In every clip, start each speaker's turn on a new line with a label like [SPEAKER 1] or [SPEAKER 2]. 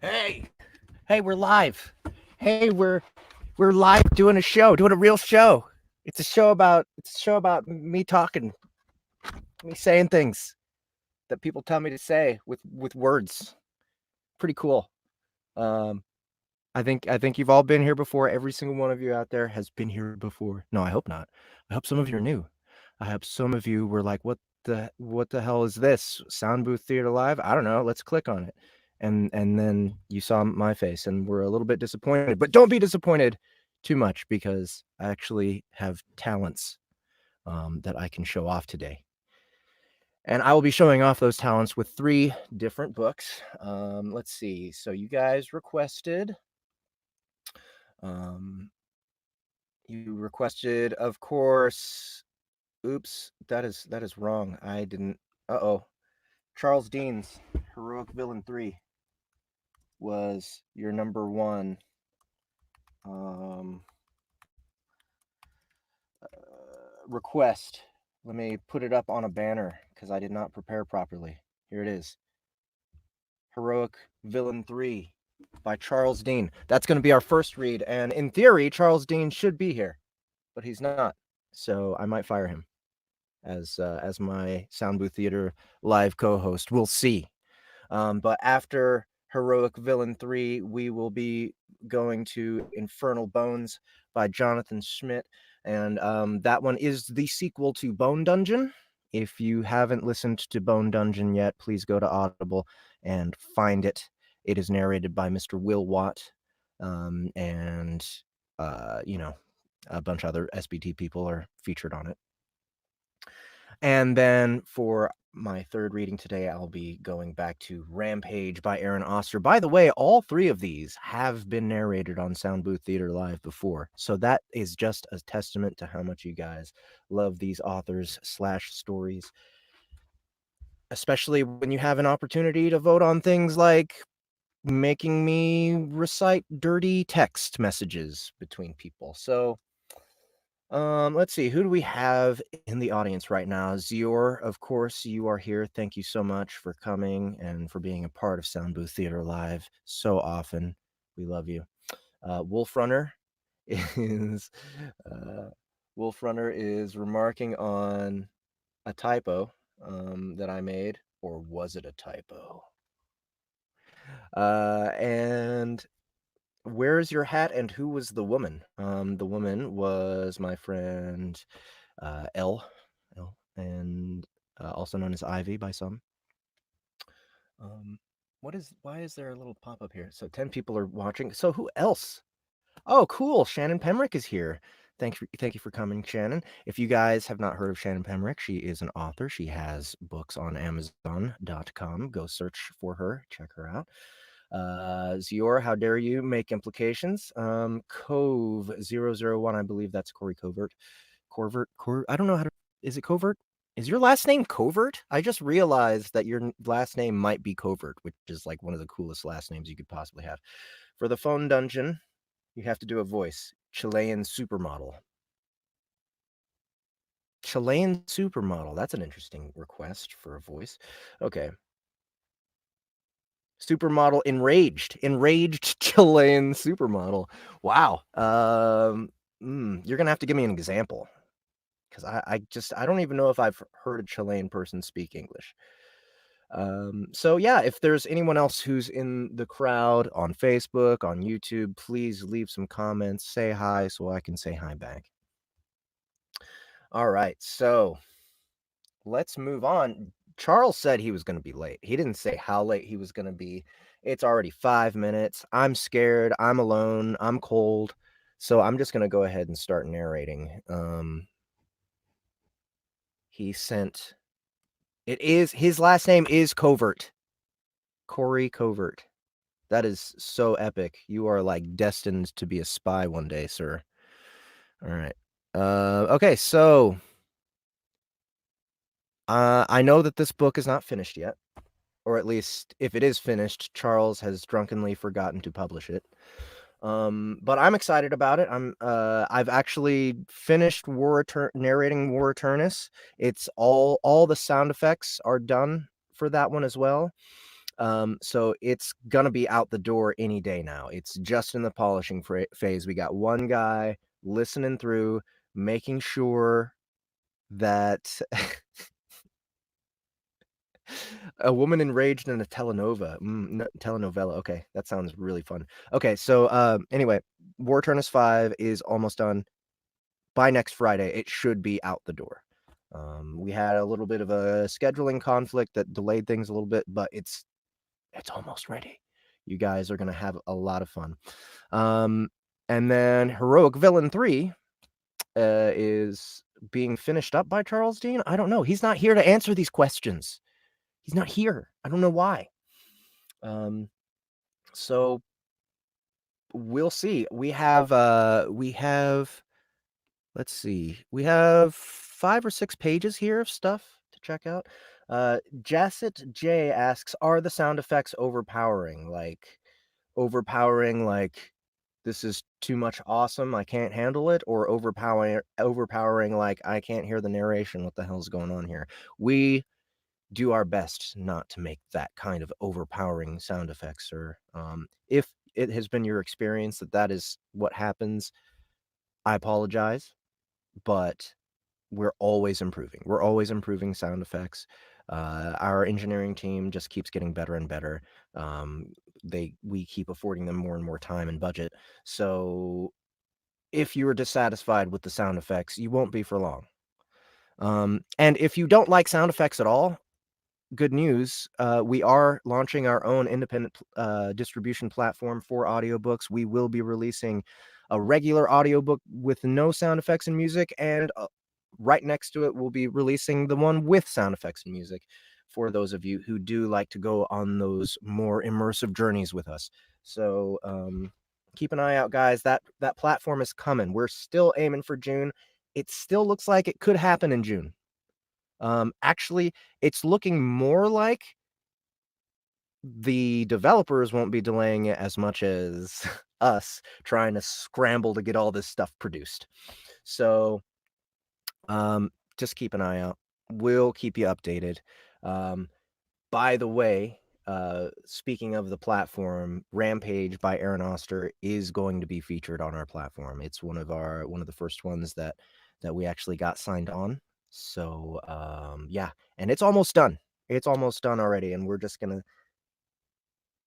[SPEAKER 1] Hey, hey, we're live. Hey, we're live doing doing a real show. It's a show about me talking, me saying things that people tell me to say with words. Pretty cool. Um, I think you've all been here before. Every single one of you out there has been here before. No, I hope not. I hope some of you are new. I hope some of you were like, what the hell is this? Sound Booth Theater Live? I don't know. Let's click on it." And then you saw my face and were a little bit disappointed. But don't be disappointed too much because I actually have talents that I can show off today. And I will be showing off those talents with 3 different books. Let's see. So you guys requested um, of course. Oops, that is wrong. I didn't. Uh-oh. Charles Dean's Heroic Villain 3 was your number 1 um, request. Let me put it up on a banner because I did not prepare properly. Here it is. Heroic Villain 3 by Charles Dean. That's going to be our first read, and in theory, Charles Dean should be here, but he's not. So I might fire him as my Sound Booth Theater live co-host. We'll see. But after Heroic Villain 3, we will be going to Infernal Bones by Jonathan Smidt. And that one is the sequel to Bone Dungeon. If you haven't listened to Bone Dungeon yet, please go to Audible and find it. It is narrated by Mr. Will Watt and, a bunch of other SBT people are featured on it. And then for my third reading today, I'll be going back to Rampage by Aaron Oster. By the way, all 3 of these have been narrated on Sound Booth Theater Live before. So that is just a testament to how much you guys love these authors/stories, especially when you have an opportunity to vote on things like making me recite dirty text messages between people. So let's see. Who do we have in the audience right now? Zior, of course, you are here. Thank you so much for coming and for being a part of Sound Booth Theater Live so often. We love you. Wolf Runner is uh, Wolf Runner is remarking on a typo that I made, or was it a typo? And where's your hat and who was the woman? The woman was my friend L, and also known as Ivy by some. Um, why is there a little pop up here? So 10 people are watching. So who else? Oh, cool. Shannon Pemrick is here. Thank you for coming, Shannon. If you guys have not heard of Shannon Pemrick, she is an author. She has books on Amazon.com. Go search for her, check her out. Zior, how dare you make implications? Cove001, I believe that's Corey Covert. I don't know how to. Is it Covert? Is your last name Covert? I just realized that your last name might be Covert, which is like one of the coolest last names you could possibly have. For the phone dungeon, you have to do a voice. Chilean supermodel. Chilean supermodel. That's an interesting request for a voice. Okay. Supermodel enraged Chilean supermodel. Wow. You're gonna have to give me an example because I don't even know if I've heard a Chilean person speak English. So yeah, if there's anyone else who's in the crowd on Facebook, on YouTube, please leave some comments, say hi so I can say hi back. All right, so let's move on. Charles said he was going to be late. He didn't say how late he was going to be. It's already 5 minutes. I'm scared. I'm alone. I'm cold. So I'm just going to go ahead and start narrating. He sent. His last name is Covert. Corey Covert. That is so epic. You are like destined to be a spy one day, sir. All right. Okay, so I know that this book is not finished yet, or at least if it is finished, Charles has drunkenly forgotten to publish it. But I'm excited about it. I've actually finished narrating War Eternus. It's all the sound effects are done for that one as well. So it's gonna be out the door any day now. It's just in the polishing phase. We got one guy listening through, making sure that a woman enraged in a telenovela. Okay, that sounds really fun. Okay, so anyway, War Turnus 5 is almost done. By next Friday, it should be out the door. We had a little bit of a scheduling conflict that delayed things a little bit, but it's almost ready. You guys are gonna have a lot of fun. And then Heroic Villain 3 is being finished up by Charles Dean. I don't know. He's not here to answer these questions. He's not here. I don't know why. So we'll see. Let's see. We have 5 or 6 pages here of stuff to check out. Jasset J asks, are the sound effects overpowering? Like this is too much awesome, I can't handle it, or overpowering like I can't hear the narration, what the hell's going on here? We do our best not to make that kind of overpowering sound effects, or if it has been your experience that is what happens, I apologize, but we're always improving. We're always improving sound effects. Our engineering team just keeps getting better and better. We keep affording them more and more time and budget. So if you are dissatisfied with the sound effects, you won't be for long. And if you don't like sound effects at all, good news. We are launching our own independent distribution platform for audiobooks. We will be releasing a regular audiobook with no sound effects and music, and right next to it, we'll be releasing the one with sound effects and music for those of you who do like to go on those more immersive journeys with us. So keep an eye out, guys. That platform is coming. We're still aiming for June. It still looks like it could happen in June. Actually, it's looking more like the developers won't be delaying it as much as us trying to scramble to get all this stuff produced. So just keep an eye out. We'll keep you updated. By the way, speaking of the platform, Rampage by Aaron Auster is going to be featured on our platform. It's one of the first ones that we actually got signed on. So yeah, and it's almost done. It's almost done already, and we're just gonna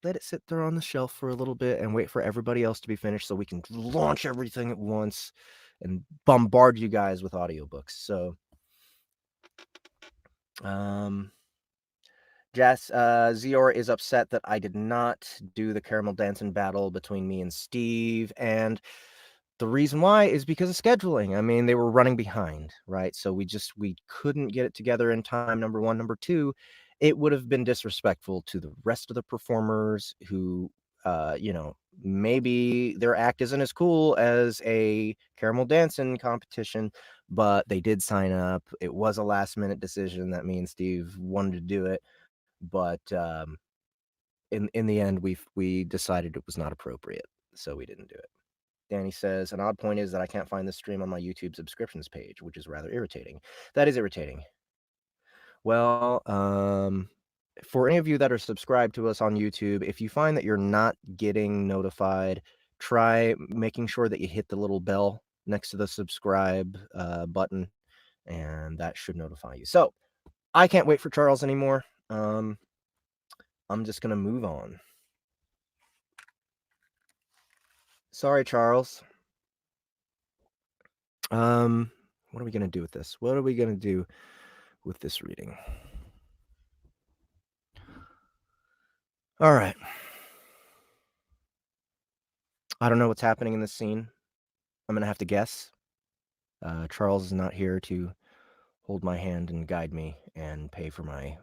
[SPEAKER 1] let it sit there on the shelf for a little bit and wait for everybody else to be finished so we can launch everything at once and bombard you guys with audiobooks. So Zior is upset that I did not do the caramel dancing battle between me and Steve, and the reason why is because of scheduling. I mean, they were running behind, right? So we couldn't get it together in time, number one. Number two, it would have been disrespectful to the rest of the performers who, maybe their act isn't as cool as a caramel dancing competition, but they did sign up. It was a last minute decision that me and Steve wanted to do it, but in the end, we decided it was not appropriate, so we didn't do it. Danny says, an odd point is that I can't find this stream on my YouTube subscriptions page, which is rather irritating. That is irritating. Well, for any of you that are subscribed to us on YouTube, if you find that you're not getting notified, try making sure that you hit the little bell next to the subscribe button, and that should notify you. So I can't wait for Charles anymore. I'm just going to move on. Sorry, Charles. What are we going to do with this? What are we going to do with this reading? All right. I don't know what's happening in this scene. I'm going to have to guess. Charles is not here to hold my hand and guide me and pay for my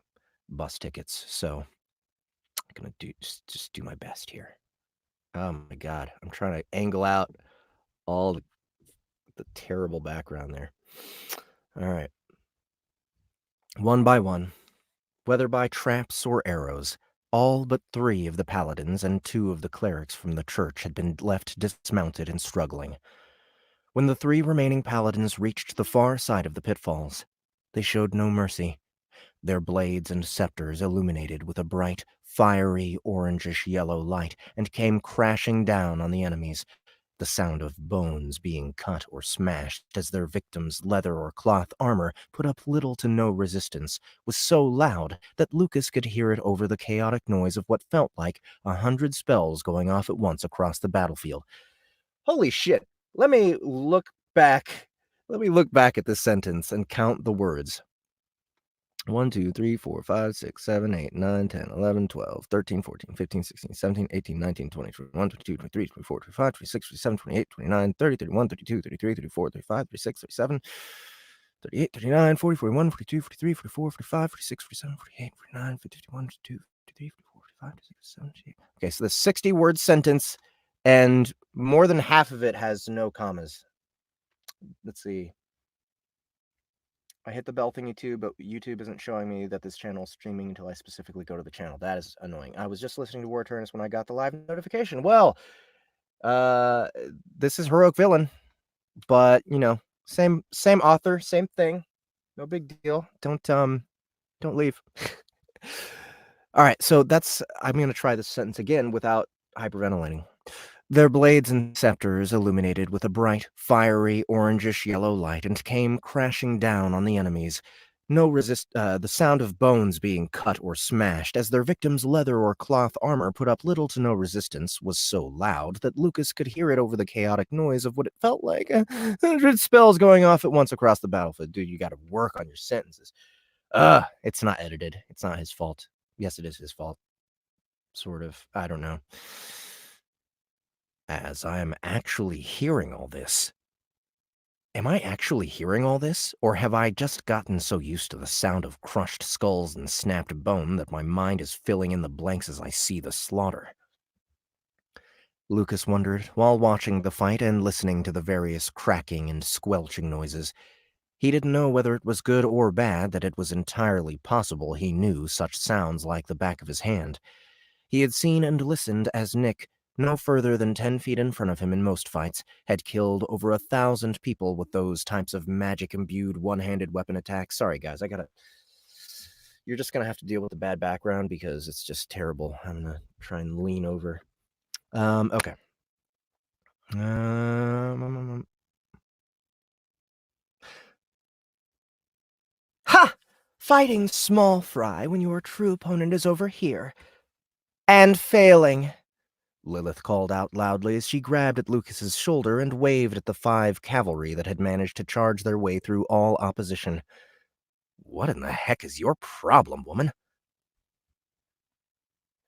[SPEAKER 1] bus tickets. So I'm going to just do my best here. Oh my God. I'm trying to angle out all the terrible background there. All right. One by one, whether by traps or arrows, all but 3 of the paladins and 2 of the clerics from the church had been left dismounted and struggling. When the 3 remaining paladins reached the far side of the pitfalls, they showed no mercy, their blades and scepters illuminated with a bright, fiery, orangish yellow light and came crashing down on the enemies. The sound of bones being cut or smashed as their victims' leather or cloth armor put up little to no resistance was so loud that Lucas could hear it over the chaotic noise of what felt like 100 spells going off at once across the battlefield. Holy shit. Let me look back. Let me look back at this sentence and count the words. 1, 2, 3, 4, 5, 6, 7, 8, 9, 10, 11, 12, 13, 14, 15, 16, 17, 18, 19, 20, 21, 22, 23, 24, 25, 26, 27, 28, 29, 30, 31, 32, 33, 34, 35, 36, 37, 38, 39, 40, 41, 42, 43, 44, 45, 46, 47, 48, 49, 50, 51, 52, 53, 54, 55, 56, 57, 58. Okay, so the 60-word sentence, and more than half of it has no commas. Let's see. I hit the bell thingy too, but YouTube isn't showing me that this channel is streaming until I specifically go to the channel. That is annoying. I was just listening to War Turnus when I got the live notification. Well, this is Heroic Villain, but you know, same author, same thing. No big deal. Don't leave. All right, so I'm going to try this sentence again without hyperventilating. Their blades and scepters illuminated with a bright, fiery, orangish yellow light and came crashing down on the enemies. The sound of bones being cut or smashed as their victims' leather or cloth armor put up little to no resistance was so loud that Lucas could hear it over the chaotic noise of what it felt like 100 spells going off at once across the battlefield. Dude, you got to work on your sentences. It's not edited. It's not his fault. Yes, it is his fault. Sort of. I don't know. As I am actually hearing all this. Am I actually hearing all this, or have I just gotten so used to the sound of crushed skulls and snapped bone that my mind is filling in the blanks as I see the slaughter? Lucas wondered, while watching the fight and listening to the various cracking and squelching noises. He didn't know whether it was good or bad that it was entirely possible he knew such sounds like the back of his hand. He had seen and listened as Nick, no further than 10 feet in front of him in most fights, had killed over 1,000 people with those types of magic-imbued one-handed weapon attacks. Sorry, guys, you're just gonna have to deal with the bad background because it's just terrible. I'm gonna try and lean over. Okay. Ha! Fighting small fry when your true opponent is over here. And failing. Lilith called out loudly as she grabbed at Lucas's shoulder and waved at the 5 cavalry that had managed to charge their way through all opposition. What in the heck is your problem, woman?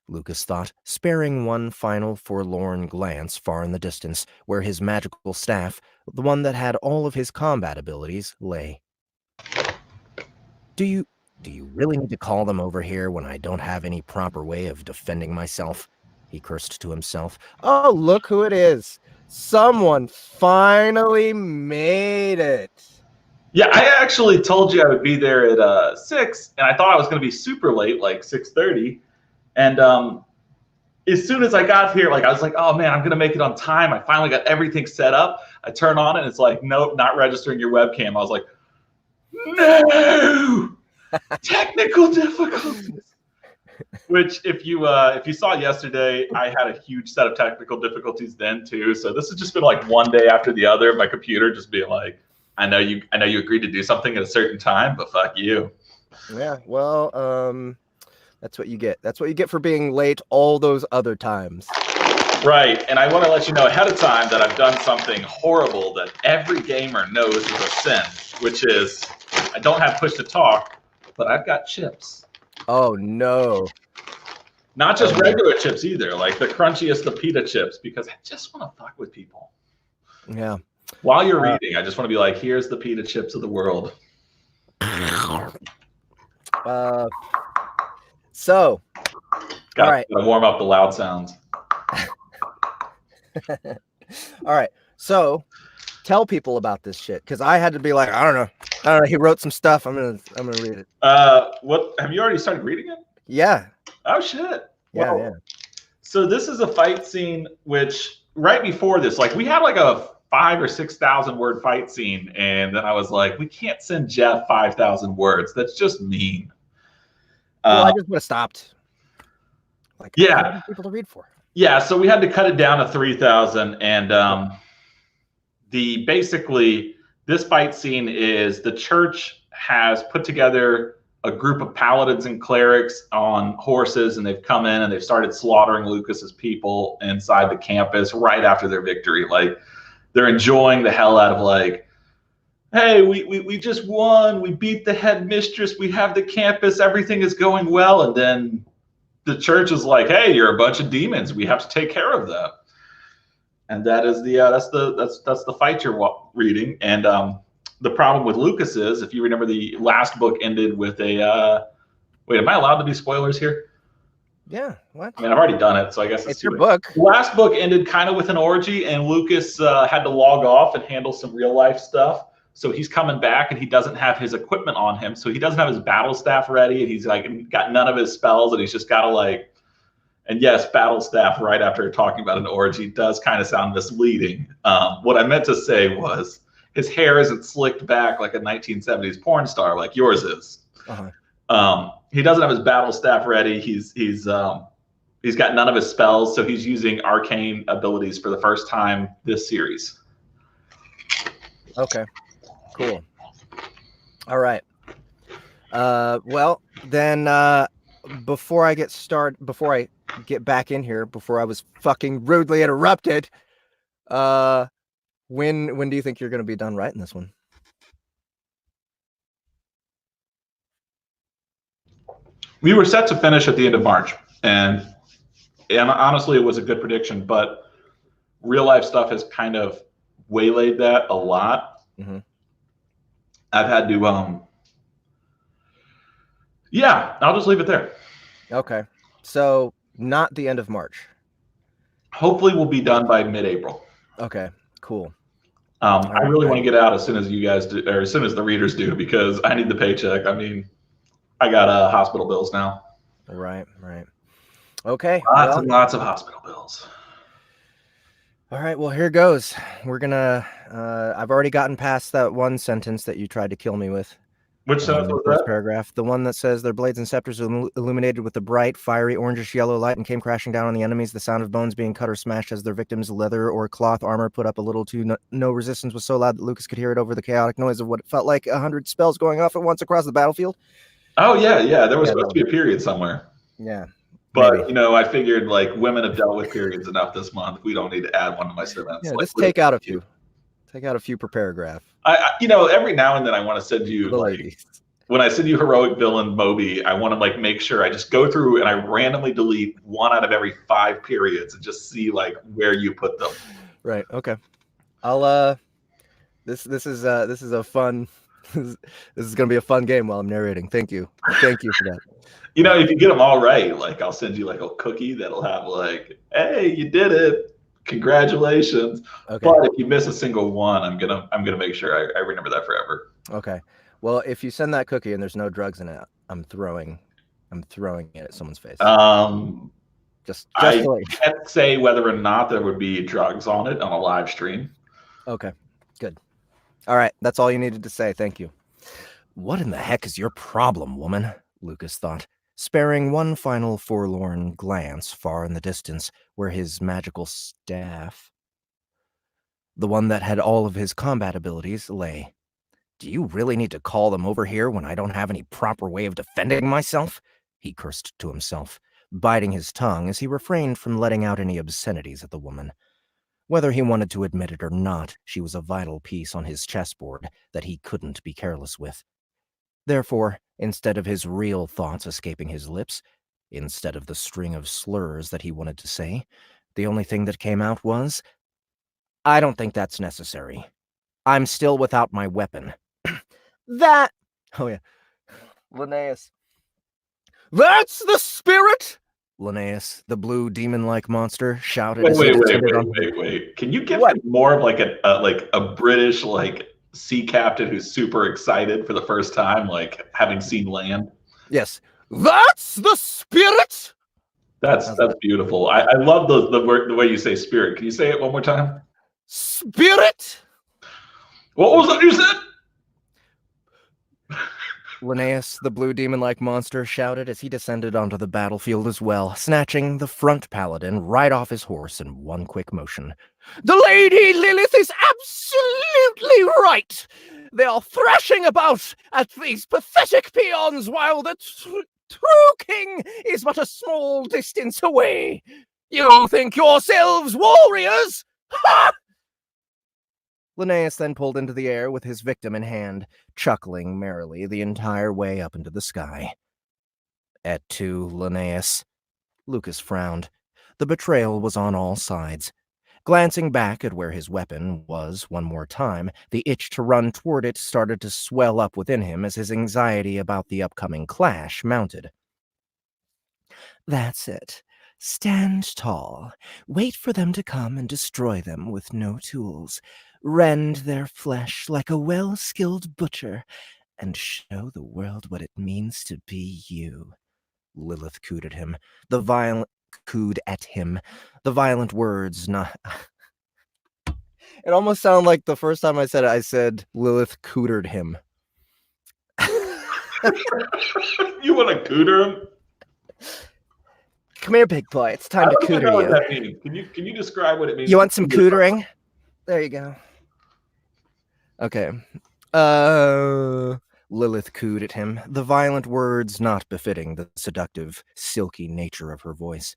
[SPEAKER 1] Lucas thought, sparing one final forlorn glance far in the distance, where his magical staff, the one that had all of his combat abilities, lay. Do you really need to call them over here when I don't have any proper way of defending myself? He cursed to himself. Oh, look who it is. Someone finally made it.
[SPEAKER 2] Yeah, I actually told you I would be there at 6, and I thought I was going to be super late, like 6:30. And as soon as I got here, I was like, oh man, I'm going to make it on time. I finally got everything set up. I turn on it, and it's like, nope, not registering your webcam. I was like, no, technical difficulties. Which, if you saw yesterday, I had a huge set of technical difficulties then too. So this has just been like one day after the other. My computer just being like, I know you agreed to do something at a certain time, but fuck you.
[SPEAKER 1] Yeah, well, that's what you get. That's what you get for being late all those other times.
[SPEAKER 2] Right, and I want to let you know ahead of time that I've done something horrible that every gamer knows is a sin, which is I don't have push to talk, but I've got chips.
[SPEAKER 1] Oh no.
[SPEAKER 2] Not just regular chips either, like the crunchiest of pita chips, because I just want to fuck with people.
[SPEAKER 1] Yeah.
[SPEAKER 2] While you're reading, I just want to be like, here's the pita chips of the world.
[SPEAKER 1] So, all right.
[SPEAKER 2] Gotta warm up the loud sounds.
[SPEAKER 1] All right. So, tell people about this shit, because I had to be like, I don't know. He wrote some stuff. I'm gonna read it.
[SPEAKER 2] What have you already started reading it?
[SPEAKER 1] Yeah.
[SPEAKER 2] Oh shit.
[SPEAKER 1] Yeah,
[SPEAKER 2] well,
[SPEAKER 1] yeah.
[SPEAKER 2] So this is a fight scene which right before this, like we had like a 5,000 or 6,000 word fight scene, and then I was like, we can't send Jeff 5,000 words. That's just mean.
[SPEAKER 1] Well, I just would have stopped. Like,
[SPEAKER 2] Yeah.
[SPEAKER 1] how many people to read for?
[SPEAKER 2] Yeah, so we had to cut it down to 3,000, and basically this fight scene is the church has put together a group of paladins and clerics on horses, and they've come in and they've started slaughtering Lucas's people inside the campus right after their victory. Like, they're enjoying the hell out of, like, hey, we just won, we beat the headmistress, we have the campus, everything is going well, and then the church is like, hey, you're a bunch of demons, we have to take care of them. And that is that's the fight you're reading. And the problem with Lucas is, if you remember, the last book ended with a wait, am I allowed to be spoilers here?
[SPEAKER 1] Yeah, what?
[SPEAKER 2] I mean, I've already done it, so I guess
[SPEAKER 1] it's your book.
[SPEAKER 2] The last book ended kind of with an orgy, and Lucas had to log off and handle some real life stuff. So he's coming back, and he doesn't have his equipment on him, so he doesn't have his battle staff ready, and he's like got none of his spells, and he's just got to like. And yes, battle staff right after talking about an orgy does kind of sound misleading. What I meant to say was his hair isn't slicked back like a 1970s porn star like yours is. He doesn't have his battle staff ready. He's got none of his spells, so he's using arcane abilities for the first time this series.
[SPEAKER 1] Okay, cool. All right. Well, then before I get back in here, before I was fucking rudely interrupted, when do you think you're going to be done writing this one?
[SPEAKER 2] We were set to finish at the end of March, and honestly, it was a good prediction, but real life stuff has kind of waylaid that a lot.
[SPEAKER 1] Mm-hmm.
[SPEAKER 2] I've had to, yeah, I'll just leave it there.
[SPEAKER 1] Okay, so not the end of March.
[SPEAKER 2] Hopefully, we'll be done by mid-April.
[SPEAKER 1] Okay, cool.
[SPEAKER 2] I really want to get out as soon as you guys do, or as soon as the readers do, because I need the paycheck. I mean, I got hospital bills now.
[SPEAKER 1] Right. Okay.
[SPEAKER 2] Lots of hospital bills.
[SPEAKER 1] All right, well, here goes. We're gonna. I've already gotten past that one sentence that you tried to kill me with.
[SPEAKER 2] Which sentence was
[SPEAKER 1] first
[SPEAKER 2] that?
[SPEAKER 1] Paragraph. The one that says their blades and scepters illuminated with a bright, fiery, orangish yellow light and came crashing down on the enemies. The sound of bones being cut or smashed as their victims' leather or cloth armor put up a little to no resistance was so loud that Lucas could hear it over the chaotic noise of what felt like 100 spells going off at once across the battlefield.
[SPEAKER 2] Oh, yeah. There was supposed to be a period somewhere.
[SPEAKER 1] Yeah.
[SPEAKER 2] But, maybe. I figured, like, women have dealt with periods enough this month. We don't need to add one to my sentence.
[SPEAKER 1] Yeah, let's take out a few. Take out a few per paragraph.
[SPEAKER 2] Every now and then I want to send you, when I send you heroic villain Moby, I want to, like, make sure I just go through and I randomly delete one out of every 5 periods and just see, like, where you put them.
[SPEAKER 1] Right. Okay. I'll, this is a fun, this is going to be a fun game while I'm narrating. Thank you for that.
[SPEAKER 2] If you get them all right, like, I'll send you like a cookie that'll have like, hey, you did it, congratulations. Okay. But if you miss a single one, I'm gonna make sure I remember that forever.
[SPEAKER 1] Okay. Well, if you send that cookie and there's no drugs in it, I'm throwing it at someone's face. Just
[SPEAKER 2] I can't say whether or not there would be drugs on it on a live stream.
[SPEAKER 1] Okay. Good. All right. That's all you needed to say. Thank you. What in the heck is your problem, woman? Lucas thought, sparing one final forlorn glance far in the distance where his magical staff, the one that had all of his combat abilities, lay. Do you really need to call them over here when I don't have any proper way of defending myself? He cursed to himself, biting his tongue as he refrained from letting out any obscenities at the woman. Whether he wanted to admit it or not, she was a vital piece on his chessboard that he couldn't be careless with. Therefore, instead of his real thoughts escaping his lips, instead of the string of slurs that he wanted to say, the only thing that came out was, I don't think that's necessary. I'm still without my weapon. That... Oh, yeah. Linnaeus. That's the spirit! Linnaeus, the blue demon-like monster, shouted.
[SPEAKER 2] Wait. Can you give me more of like a British, like, sea captain who's super excited for the first time, like having seen land?
[SPEAKER 1] Yes. That's the spirit!
[SPEAKER 2] That's beautiful. I love the way you say spirit. Can you say it one more time?
[SPEAKER 1] Spirit!
[SPEAKER 2] What was that you said?
[SPEAKER 1] Linnaeus, the blue demon-like monster, shouted as he descended onto the battlefield as well, snatching the front paladin right off his horse in one quick motion. The Lady Lilith is absolutely right! They are thrashing about at these pathetic peons while the true king is but a small distance away. You think yourselves warriors? Ha! Linnaeus then pulled into the air with his victim in hand, chuckling merrily the entire way up into the sky. Et tu, Linnaeus. Lucas frowned. The betrayal was on all sides. Glancing back at where his weapon was one more time, the itch to run toward it started to swell up within him as his anxiety about the upcoming clash mounted. That's it. Stand tall. Wait for them to come and destroy them with no tools. Rend their flesh like a well-skilled butcher, and show the world what it means to be you. Lilith cooed at him. The violent words not. It almost sounded like the first time I said Lilith cootered him.
[SPEAKER 2] You want to cooter him?
[SPEAKER 1] Come here, big boy. It's time to cooter
[SPEAKER 2] know
[SPEAKER 1] you.
[SPEAKER 2] What that means. Can you describe what it means?
[SPEAKER 1] You want some cootering? There you go. Okay. Lilith cooed at him, the violent words not befitting the seductive, silky nature of her voice.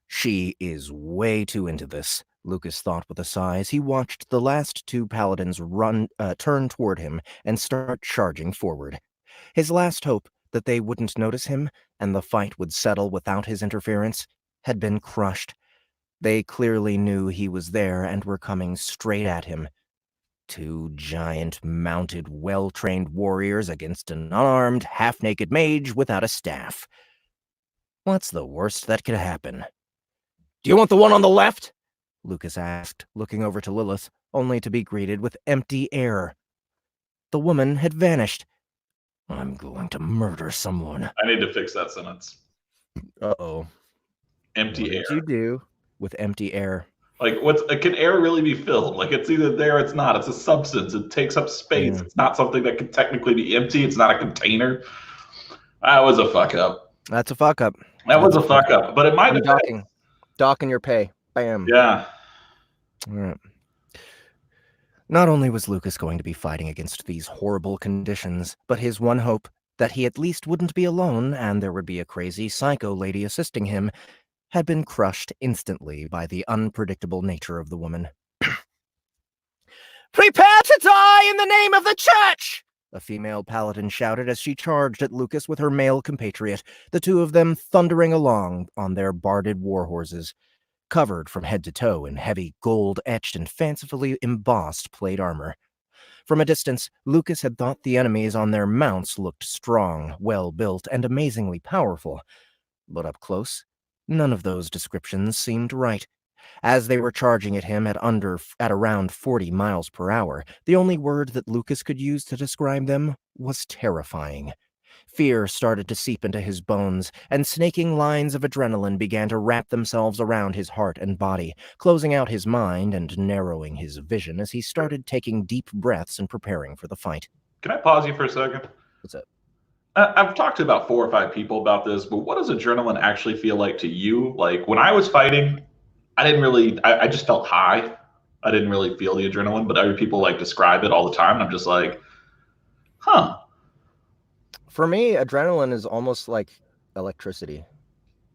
[SPEAKER 1] She is way too into this, Lucas thought with a sigh as he watched the last two paladins turn toward him and start charging forward. His last hope that they wouldn't notice him and the fight would settle without his interference had been crushed. They clearly knew he was there and were coming straight at him. Two giant, mounted, well-trained warriors against an unarmed, half-naked mage without a staff. What's the worst that could happen? Do you want the one on the left? Lucas asked, looking over to Lilith, only to be greeted with empty air. The woman had vanished. I'm going to murder someone.
[SPEAKER 2] I need to fix that sentence.
[SPEAKER 1] Uh-oh.
[SPEAKER 2] Empty air.
[SPEAKER 1] What did you do with empty air?
[SPEAKER 2] Like, can air really be filled? Like, it's either there or it's not. It's a substance. It takes up space. It's not something that can technically be empty. It's not a container. That was a fuck up.
[SPEAKER 1] That's a fuck up.
[SPEAKER 2] That was a fuck up. But it might have been.
[SPEAKER 1] Docking your pay. Bam.
[SPEAKER 2] Yeah.
[SPEAKER 1] All right. Not only was Lucas going to be fighting against these horrible conditions, but his one hope that he at least wouldn't be alone and there would be a crazy psycho lady assisting him had been crushed instantly by the unpredictable nature of the woman. Prepare to die in the name of the church! A female paladin shouted as she charged at Lucas with her male compatriot, the two of them thundering along on their barded war horses, covered from head to toe in heavy, gold-etched and fancifully embossed plate armor. From a distance, Lucas had thought the enemies on their mounts looked strong, well-built, and amazingly powerful. But up close, none of those descriptions seemed right. As they were charging at him at around 40 miles per hour, the only word that Lucas could use to describe them was terrifying. Fear started to seep into his bones, and snaking lines of adrenaline began to wrap themselves around his heart and body, closing out his mind and narrowing his vision as he started taking deep breaths and preparing for the fight.
[SPEAKER 2] Can I pause you for a second?
[SPEAKER 1] What's up?
[SPEAKER 2] I've talked to about 4 or 5 people about this, but what does adrenaline actually feel like to you? Like, when I was fighting, I just felt high. I didn't really feel the adrenaline, but other people like describe it all the time, and I'm just like, huh.
[SPEAKER 1] For me, adrenaline is almost like electricity.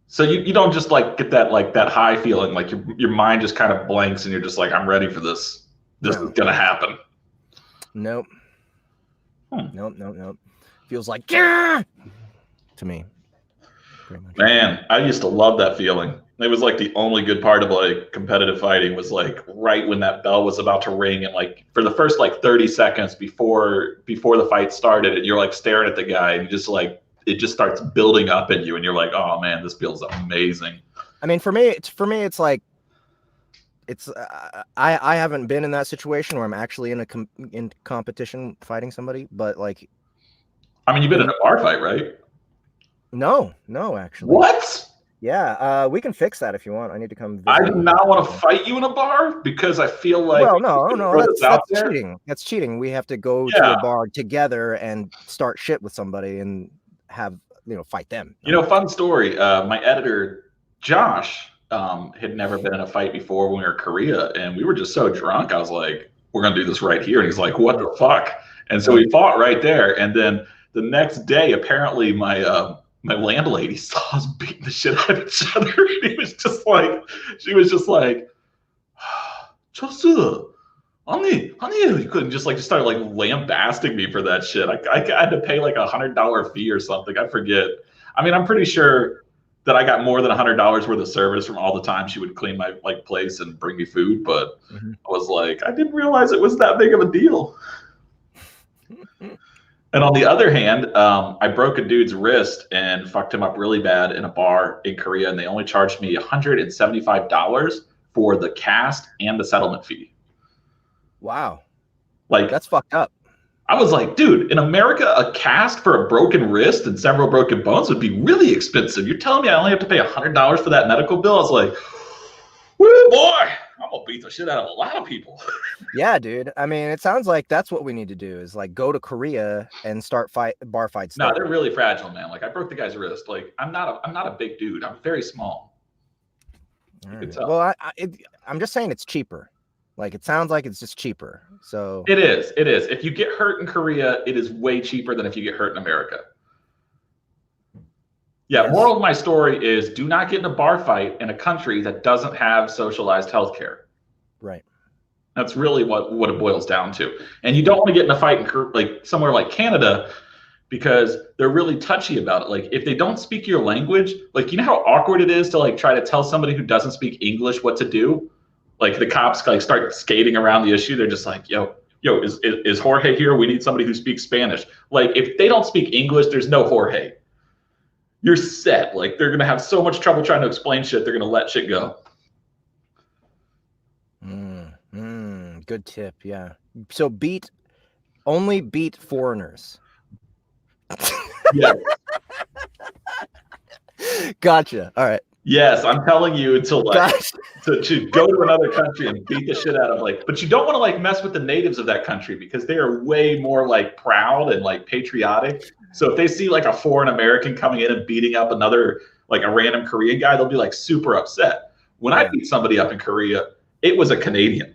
[SPEAKER 2] So you don't just like get that high feeling, like your mind just kind of blanks and you're just like, I'm ready for this. This is gonna happen.
[SPEAKER 1] Nope. Nope. Feels like to me. Pretty much.
[SPEAKER 2] Man, I used to love that feeling. It was like the only good part of like competitive fighting was like right when that bell was about to ring, and like for the first like 30 seconds before the fight started, and you're like staring at the guy and you just like it just starts building up in you and you're like, oh man, this feels amazing.
[SPEAKER 1] I mean, for me it's like I haven't been in that situation where I'm actually in competition fighting somebody, but like,
[SPEAKER 2] I mean, you've been in a bar fight, right?
[SPEAKER 1] No, actually.
[SPEAKER 2] What?
[SPEAKER 1] Yeah, we can fix that if you want. I need to come
[SPEAKER 2] I
[SPEAKER 1] visit
[SPEAKER 2] do
[SPEAKER 1] you.
[SPEAKER 2] not want to fight you in a bar because I feel like
[SPEAKER 1] Well,
[SPEAKER 2] we
[SPEAKER 1] no,
[SPEAKER 2] could
[SPEAKER 1] no,
[SPEAKER 2] throw this out
[SPEAKER 1] that's
[SPEAKER 2] there.
[SPEAKER 1] cheating. That's cheating. We have to go to
[SPEAKER 2] Yeah.
[SPEAKER 1] a bar together and start shit with somebody and have fight them.
[SPEAKER 2] Fun story. My editor, Josh, had never been in a fight before when we were in Korea, and we were just so drunk. I was like, "We're gonna do this right here," and he's like, "What the fuck?" And so we fought right there. And then the next day, apparently, my landlady saw us beating the shit out of each other. And she was just like, "Just honey, you couldn't just started like lambasting me for that shit. I had to pay like $100 fee or something. I forget. I mean, I'm pretty sure that I got more than $100 worth of service from all the time she would clean my like place and bring me food. But I was like, I didn't realize it was that big of a deal. And on the other hand, I broke a dude's wrist and fucked him up really bad in a bar in Korea, and they only charged me $175 for the cast and the settlement fee.
[SPEAKER 1] Wow.
[SPEAKER 2] Like,
[SPEAKER 1] that's fucked up.
[SPEAKER 2] I was like, dude, in America, a cast for a broken wrist and several broken bones would be really expensive. You're telling me I only have to pay $100 for that medical bill? I was like, woo, boy, I'm gonna beat the shit out of a lot of people.
[SPEAKER 1] Yeah, dude. I mean, it sounds like that's what we need to do is like go to Korea and start bar fights.
[SPEAKER 2] No, they're really fragile, man. Like I broke the guy's wrist. Like I'm not a big dude. I'm very small.
[SPEAKER 1] Right. Well, I'm just saying it's cheaper. Like it sounds like it's just cheaper. So
[SPEAKER 2] it is. It is. If you get hurt in Korea, it is way cheaper than if you get hurt in America. Yeah, yes. Moral of my story is do not get in a bar fight in a country that doesn't have socialized healthcare.
[SPEAKER 1] Right.
[SPEAKER 2] That's really what it boils down to. And you don't want to get in a fight in like somewhere like Canada because they're really touchy about it. Like if they don't speak your language, like you know how awkward it is to like try to tell somebody who doesn't speak English what to do? Like the cops like start skating around the issue. They're just like, yo, is Jorge here? We need somebody who speaks Spanish. Like if they don't speak English, there's no Jorge. You're set. Like they're gonna have so much trouble trying to explain shit. They're gonna let shit go.
[SPEAKER 1] Good tip. Yeah. So only beat foreigners.
[SPEAKER 2] Yeah.
[SPEAKER 1] Gotcha. All right.
[SPEAKER 2] Yes, I'm telling you to go to another country and beat the shit out of but you don't want to like mess with the natives of that country because they are way more like proud and like patriotic. So if they see like a foreign American coming in and beating up another like a random Korean guy, they'll be like super upset. When I beat somebody up in Korea, it was a Canadian.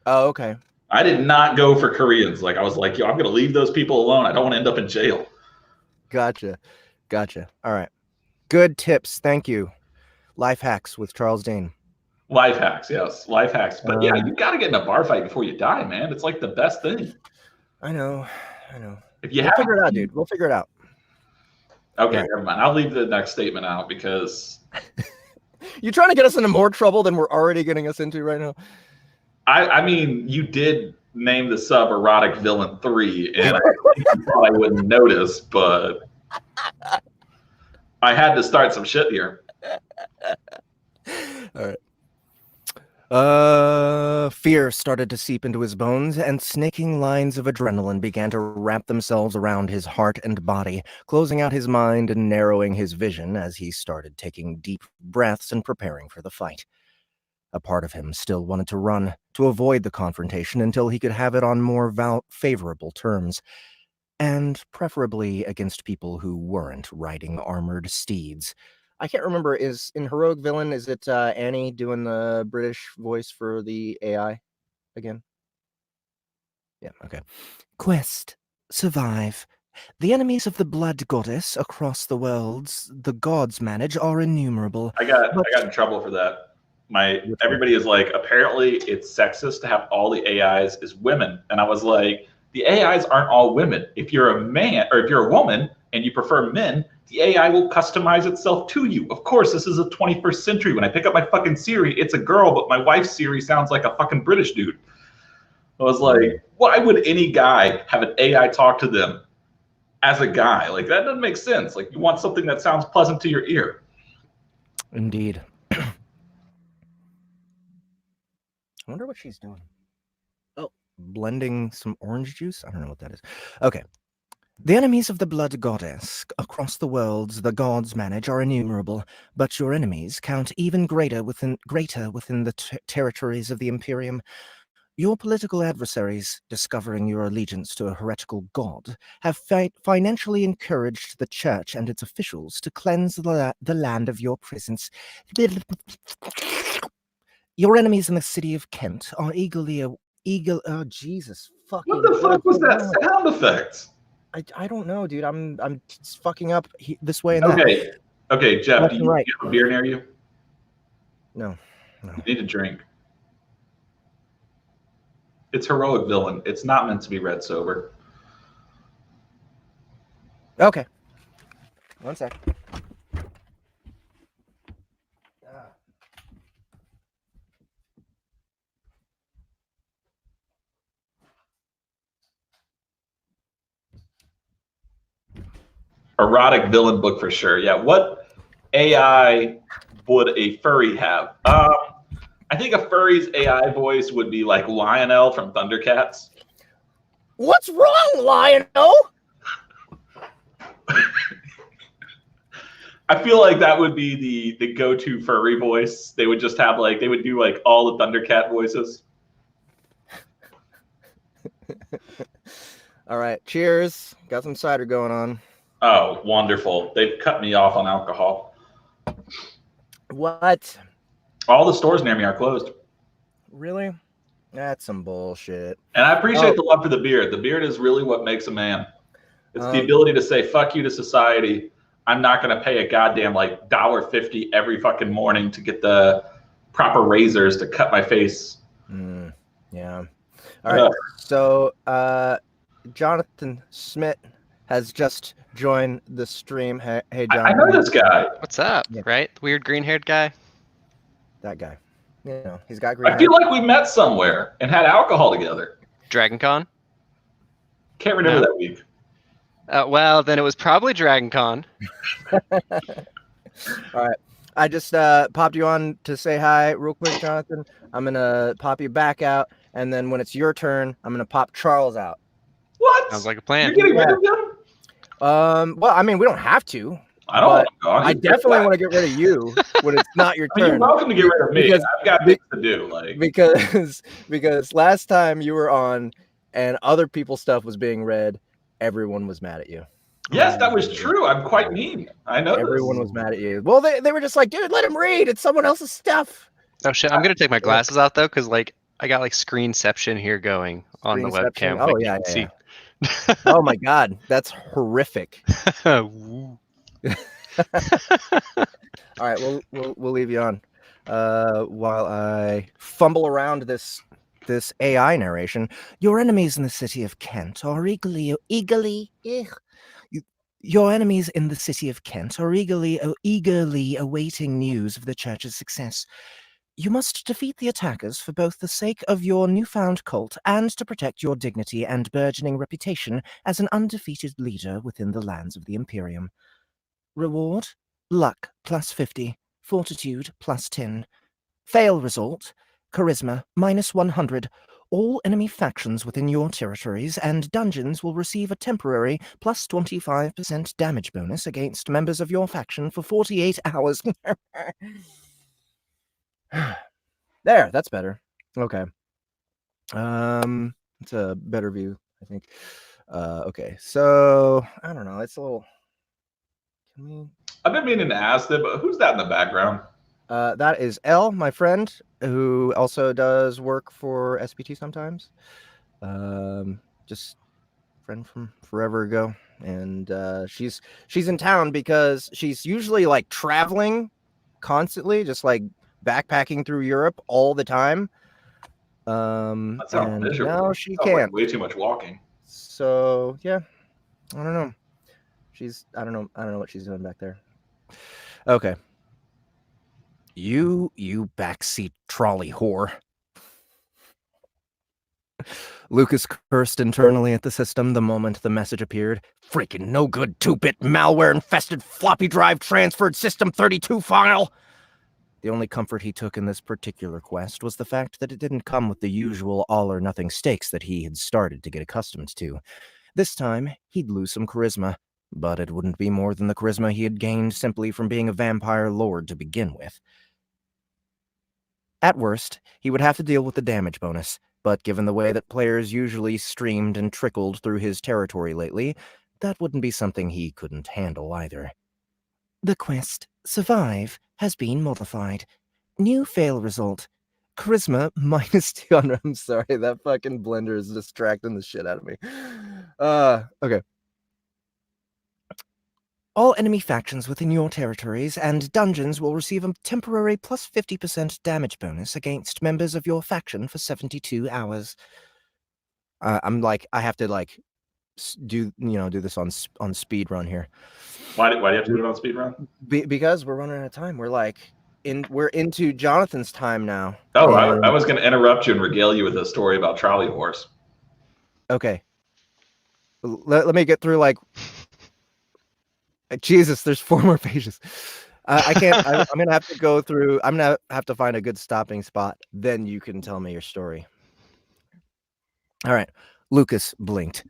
[SPEAKER 1] Oh, okay.
[SPEAKER 2] I did not go for Koreans. Like I was like, yo, I'm gonna leave those people alone. I don't want to end up in jail.
[SPEAKER 1] Gotcha. All right. Good tips. Thank you. Life hacks with Charles Dane.
[SPEAKER 2] Life hacks, yes. Life hacks. But yeah, you got to get in a bar fight before you die, man. It's like the best thing.
[SPEAKER 1] I know.
[SPEAKER 2] If you
[SPEAKER 1] we'll figure it out, dude. We'll figure it out.
[SPEAKER 2] Okay, never mind. I'll leave the next statement out because...
[SPEAKER 1] You're trying to get us into more trouble than we're already getting us into right now?
[SPEAKER 2] I mean, you did name the sub Erotic Villain 3, and I thought I wouldn't notice, but... I had to start some shit here.
[SPEAKER 1] All right. Fear started to seep into his bones, and snaking lines of adrenaline began to wrap themselves around his heart and body, closing out his mind and narrowing his vision as he started taking deep breaths and preparing for the fight. A part of him still wanted to run, to avoid the confrontation until he could have it on more favorable terms. And preferably against people who weren't riding armored steeds. I can't remember, in Heroic Villain, is it Annie doing the British voice for the AI again? Yeah, okay. Quest. Survive. The enemies of the blood goddess across the worlds the gods manage are innumerable.
[SPEAKER 2] I got in trouble for that. Everybody is like, apparently it's sexist to have all the AIs as women. And I was like, the AIs aren't all women. If you're a man or if you're a woman and you prefer men, the AI will customize itself to you. Of course, this is the 21st century. When I pick up my fucking Siri, it's a girl, but my wife's Siri sounds like a fucking British dude. I was like, why would any guy have an AI talk to them as a guy? Like, that doesn't make sense. Like, you want something that sounds pleasant to your ear.
[SPEAKER 1] Indeed. I wonder what she's doing. Oh, blending some orange juice? I don't know what that is. Okay. The enemies of the blood goddess across the worlds the gods manage are innumerable, but your enemies count even greater within the territories of the Imperium. Your political adversaries, discovering your allegiance to a heretical god, have financially encouraged the church and its officials to cleanse the land of your presence. Your enemies in the city of Kent are oh, Jesus
[SPEAKER 2] What
[SPEAKER 1] fucking
[SPEAKER 2] the fuck
[SPEAKER 1] Christ.
[SPEAKER 2] was that sound effect?
[SPEAKER 1] I don't know, dude. I'm just fucking up this way and that.
[SPEAKER 2] Okay, Jeff,
[SPEAKER 1] Left
[SPEAKER 2] do
[SPEAKER 1] and
[SPEAKER 2] you
[SPEAKER 1] right.
[SPEAKER 2] have a beer near you?
[SPEAKER 1] No.
[SPEAKER 2] You need a drink. It's heroic villain. It's not meant to be read sober.
[SPEAKER 1] Okay. One sec.
[SPEAKER 2] Erotic villain book for sure. Yeah. What AI would a furry have? I think a furry's AI voice would be like Lionel from Thundercats.
[SPEAKER 1] What's wrong, Lionel?
[SPEAKER 2] I feel like that would be the go-to furry voice. They would just have they would do like all the Thundercat voices.
[SPEAKER 1] All right. Cheers. Got some cider going on.
[SPEAKER 2] Oh, wonderful. They've cut me off on alcohol.
[SPEAKER 1] What?
[SPEAKER 2] All the stores near me are closed.
[SPEAKER 1] Really? That's some bullshit.
[SPEAKER 2] And I appreciate the love for the beard. The beard is really what makes a man. It's the ability to say fuck you to society. I'm not going to pay a goddamn like $1.50 every fucking morning to get the proper razors to cut my face.
[SPEAKER 1] Yeah. All right. So Jonathan Smidt has just joined the stream. Hey, Jonathan.
[SPEAKER 2] I know this guy.
[SPEAKER 3] What's up? Yeah. Right? The weird green-haired guy?
[SPEAKER 1] That guy. You know, he's got green
[SPEAKER 2] I feel like we met somewhere and had alcohol together.
[SPEAKER 3] Dragon Con?
[SPEAKER 2] Can't remember that week.
[SPEAKER 3] Well, then it was probably Dragon Con.
[SPEAKER 1] All right. I just popped you on to say hi real quick, Jonathan. I'm going to pop you back out, and then when it's your turn, I'm going to pop Charles out.
[SPEAKER 2] What?
[SPEAKER 3] Sounds like a plan.
[SPEAKER 2] You're getting rid of him?
[SPEAKER 1] Well, I mean, we don't have to.
[SPEAKER 2] I don't know.
[SPEAKER 1] I definitely want to get rid of you when it's not your turn.
[SPEAKER 2] You're welcome to get rid of me. Because I've got things to do.
[SPEAKER 1] Because last time you were on and other people's stuff was being read, everyone was mad at you.
[SPEAKER 2] Yes, that was true. I'm quite mean. I know
[SPEAKER 1] everyone was mad at you. Well, they were just like, dude, let him read. It's someone else's stuff.
[SPEAKER 3] Oh shit! I'm gonna take my glasses out though, because I got screenception here going on the webcam.
[SPEAKER 1] Oh yeah. Oh my god, that's horrific. All right, we'll leave you on while I fumble around this AI narration. Your enemies in the city of Kent are Your enemies in the city of Kent are eagerly awaiting news of the church's success. You must defeat the attackers for both the sake of your newfound cult and to protect your dignity and burgeoning reputation as an undefeated leader within the lands of the Imperium. Reward: luck +50, fortitude +10. Fail result: charisma -100. All enemy factions within your territories and dungeons will receive a temporary +25% damage bonus against members of your faction for 48 hours. There, that's better. Okay. It's a better view, I think. Okay, so I don't know. It's a little.
[SPEAKER 2] I've been meaning to ask them, but who's that in the background?
[SPEAKER 1] That is Elle, my friend, who also does work for SPT sometimes. Just friend from forever ago, and she's in town because she's usually traveling constantly, just backpacking through Europe all the time.
[SPEAKER 2] That sounds miserable.
[SPEAKER 1] Now she can't.
[SPEAKER 2] Way too much walking.
[SPEAKER 1] So yeah, I don't know. I don't know what she's doing back there. Okay. You backseat trolley whore. Lucas cursed internally at the system the moment the message appeared. Freaking no good 2-bit malware-infested floppy drive transferred system 32 file. The only comfort he took in this particular quest was the fact that it didn't come with the usual all-or-nothing stakes that he had started to get accustomed to. This time, he'd lose some charisma, but it wouldn't be more than the charisma he had gained simply from being a vampire lord to begin with. At worst, he would have to deal with the damage bonus, but given the way that players usually streamed and trickled through his territory lately, that wouldn't be something he couldn't handle either. The quest, Survive, has been modified. New fail result. Charisma minus 200. I'm sorry, that fucking blender is distracting the shit out of me. Okay. All enemy factions within your territories and dungeons will receive a temporary plus 50% damage bonus against members of your faction for 72 hours. I'm like, I have to like do this on speed run here.
[SPEAKER 2] Why do you have to do it on speed run?
[SPEAKER 1] Because we're running out of time. We're into Jonathan's time now.
[SPEAKER 2] Oh, I was going to interrupt you and regale you with a story about trolley horse.
[SPEAKER 1] Okay. Let me get through like. Jesus, there's 4 more pages. I can't. I'm gonna have to go through. I'm gonna have to find a good stopping spot. Then you can tell me your story. All right. Lucas blinked.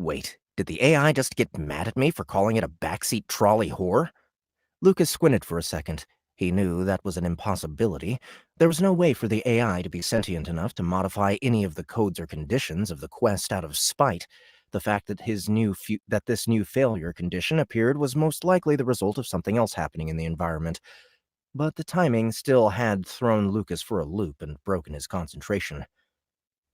[SPEAKER 1] Wait, did the AI just get mad at me for calling it a backseat trolley whore? Lucas squinted for a second. He knew that was an impossibility. There was no way for the AI to be sentient enough to modify any of the codes or conditions of the quest out of spite. The fact that this new failure condition appeared was most likely the result of something else happening in the environment. But the timing still had thrown Lucas for a loop and broken his concentration.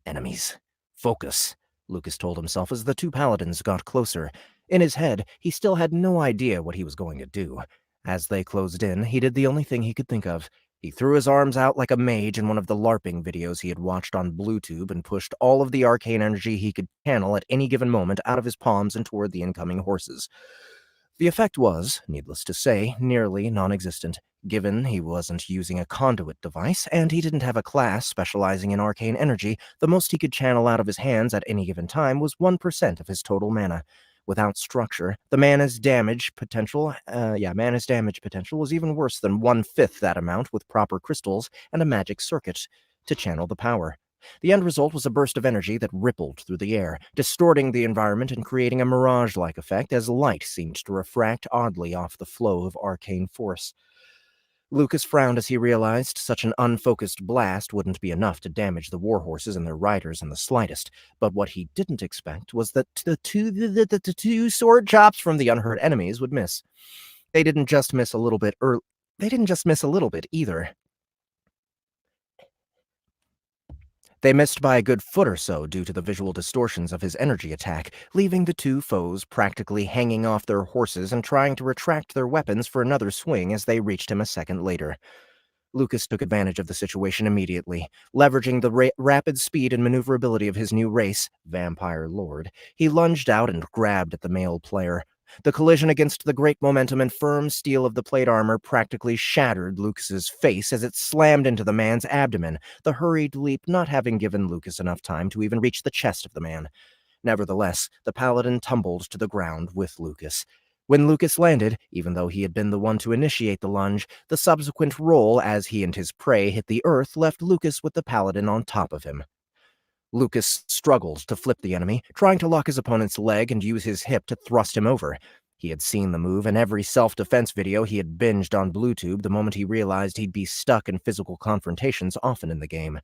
[SPEAKER 1] Enemies. Focus, Lucas told himself as the 2 paladins got closer. In his head, he still had no idea what he was going to do. As they closed in, he did the only thing he could think of. He threw his arms out like a mage in one of the LARPing videos he had watched on BlueTube and pushed all of the arcane energy he could channel at any given moment out of his palms and toward the incoming horses. The effect was, needless to say, nearly non-existent, given he wasn't using a conduit device and he didn't have a class specializing in arcane energy. The most he could channel out of his hands at any given time was 1% of his total mana. Without structure, the mana's damage potential was even worse than 1/5 that amount with proper crystals and a magic circuit to channel the power. The end result was a burst of energy that rippled through the air, distorting the environment and creating a mirage-like effect as light seemed to refract oddly off the flow of arcane force. Lucas frowned as he realized such an unfocused blast wouldn't be enough to damage the warhorses and their riders in the slightest, but what he didn't expect was that the two sword chops from the unhurt enemies would miss. They didn't just miss a little bit either. They missed by a good foot or so due to the visual distortions of his energy attack, leaving the 2 foes practically hanging off their horses and trying to retract their weapons for another swing as they reached him a second later. Lucas took advantage of the situation immediately. Leveraging the rapid speed and maneuverability of his new race, Vampire Lord, he lunged out and grabbed at the male player. The collision against the great momentum and firm steel of the plate armor practically shattered Lucas's face as it slammed into the man's abdomen, the hurried leap not having given Lucas enough time to even reach the chest of the man. Nevertheless, the paladin tumbled to the ground with Lucas. When Lucas landed, even though he had been the one to initiate the lunge, the subsequent roll as he and his prey hit the earth left Lucas with the paladin on top of him. Lucas struggled to flip the enemy, trying to lock his opponent's leg and use his hip to thrust him over. He had seen the move in every self-defense video he had binged on BlueTube the moment he realized he'd be stuck in physical confrontations often in the game.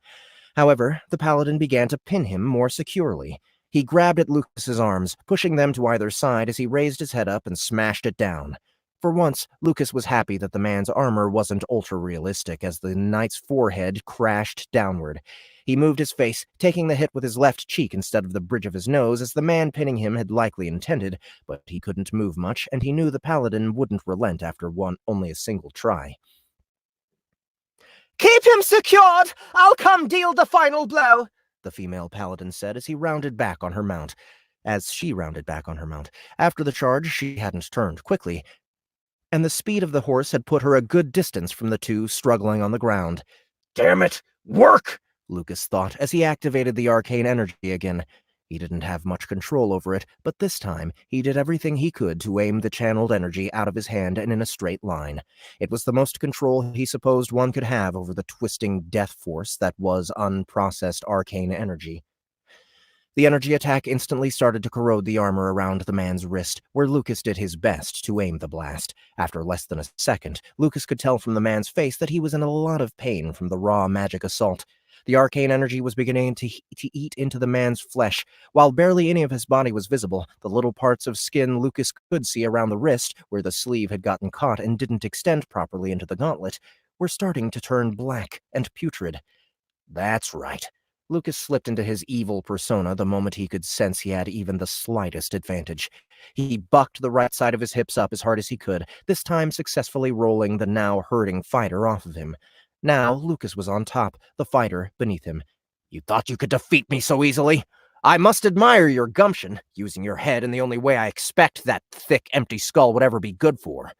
[SPEAKER 1] However, the paladin began to pin him more securely. He grabbed at Lucas's arms, pushing them to either side as he raised his head up and smashed it down. For once, Lucas was happy that the man's armor wasn't ultra-realistic as the knight's forehead crashed downward. He moved his face, taking the hit with his left cheek instead of the bridge of his nose as the man pinning him had likely intended, but he couldn't move much, and he knew the paladin wouldn't relent after only a single try. "Keep him secured! I'll come deal the final blow!" the female paladin said as she rounded back on her mount. After the charge, she hadn't turned quickly, and the speed of the horse had put her a good distance from the 2 struggling on the ground. "Damn it! Work!" Lucas thought as he activated the arcane energy again. He didn't have much control over it, but this time he did everything he could to aim the channeled energy out of his hand and in a straight line. It was the most control he supposed one could have over the twisting death force that was unprocessed arcane energy. The energy attack instantly started to corrode the armor around the man's wrist, where Lucas did his best to aim the blast. After less than a second, Lucas could tell from the man's face that he was in a lot of pain from the raw magic assault. The arcane energy was beginning to eat into the man's flesh. While barely any of his body was visible, the little parts of skin Lucas could see around the wrist, where the sleeve had gotten caught and didn't extend properly into the gauntlet, were starting to turn black and putrid. That's right. Lucas slipped into his evil persona the moment he could sense he had even the slightest advantage. He bucked the right side of his hips up as hard as he could, this time successfully rolling the now hurting fighter off of him. Now Lucas was on top, the fighter beneath him. You thought you could defeat me so easily? I must admire your gumption, using your head in the only way I expect that thick, empty skull would ever be good for.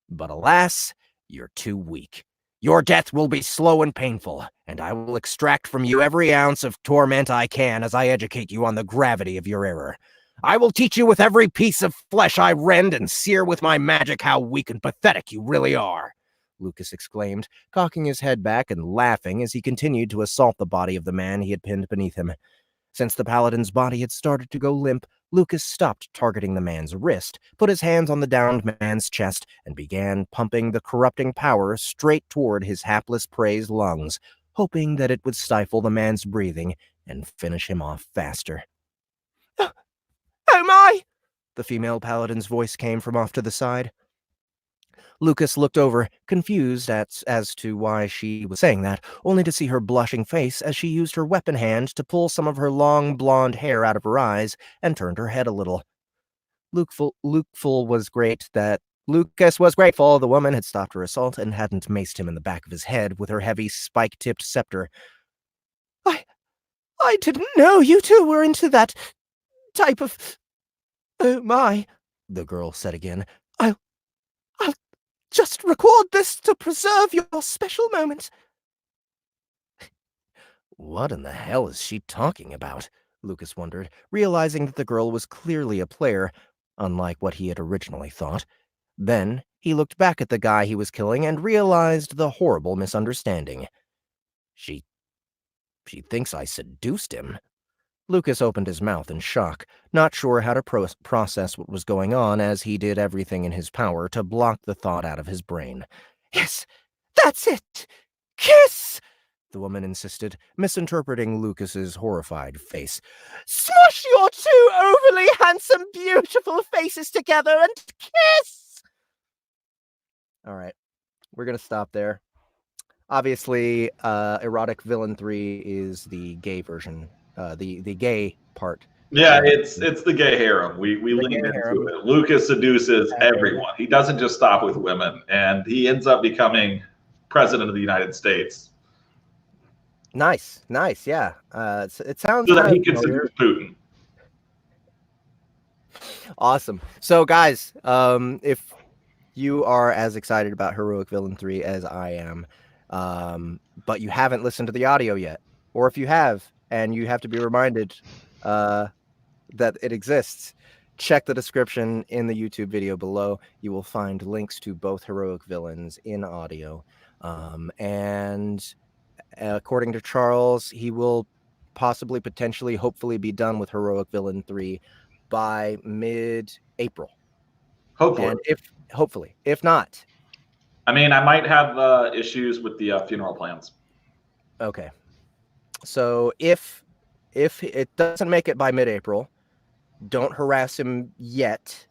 [SPEAKER 1] But alas, you're too weak. Your death will be slow and painful, and I will extract from you every ounce of torment I can as I educate you on the gravity of your error. I will teach you with every piece of flesh I rend and sear with my magic how weak and pathetic you really are, Lucas exclaimed, cocking his head back and laughing as he continued to assault the body of the man he had pinned beneath him. Since the paladin's body had started to go limp, Lucas stopped targeting the man's wrist, put his hands on the downed man's chest, and began pumping the corrupting power straight toward his hapless prey's lungs, hoping that it would stifle the man's breathing and finish him off faster. Oh my! The female paladin's voice came from off to the side. Lucas looked over, confused as to why she was saying that, only to see her blushing face as she used her weapon hand to pull some of her long blonde hair out of her eyes and turned her head a little. Lucas was grateful the woman had stopped her assault and hadn't maced him in the back of his head with her heavy spike-tipped scepter. I didn't know you two were into that type of... Oh my, the girl said again. I'll just record this to preserve your special moment. What in the hell is she talking about? Lucas wondered, realizing that the girl was clearly a player, unlike what he had originally thought. Then he looked back at the guy he was killing and realized the horrible misunderstanding. She thinks I seduced him. Lucas opened his mouth in shock, not sure how to process what was going on, as he did everything in his power to block the thought out of his brain. Yes, that's it! Kiss! The woman insisted, misinterpreting Lucas's horrified face. Smush your two overly handsome, beautiful faces together and kiss! All right, we're going to stop there. Obviously, Erotic Villain 3 is the gay version. The gay part.
[SPEAKER 2] Yeah, it's the gay harem. We lean into harem. It. Lucas seduces everyone. He doesn't just stop with women, and he ends up becoming president of the United States.
[SPEAKER 1] Nice, yeah. It sounds
[SPEAKER 2] so that he can seduce Putin.
[SPEAKER 1] Awesome. So, guys, if you are as excited about Heroic Villain 3 as I am, but you haven't listened to the audio yet, or if you have, and you have to be reminded that it exists, check the description in the YouTube video below. You will find links to both Heroic Villains in audio. And according to Charles, he will potentially, hopefully be done with Heroic Villain 3 by mid-April.
[SPEAKER 2] Hopefully.
[SPEAKER 1] And if not...
[SPEAKER 2] I mean, I might have issues with the funeral plans.
[SPEAKER 1] Okay. So if it doesn't make it by mid-April, don't harass him yet.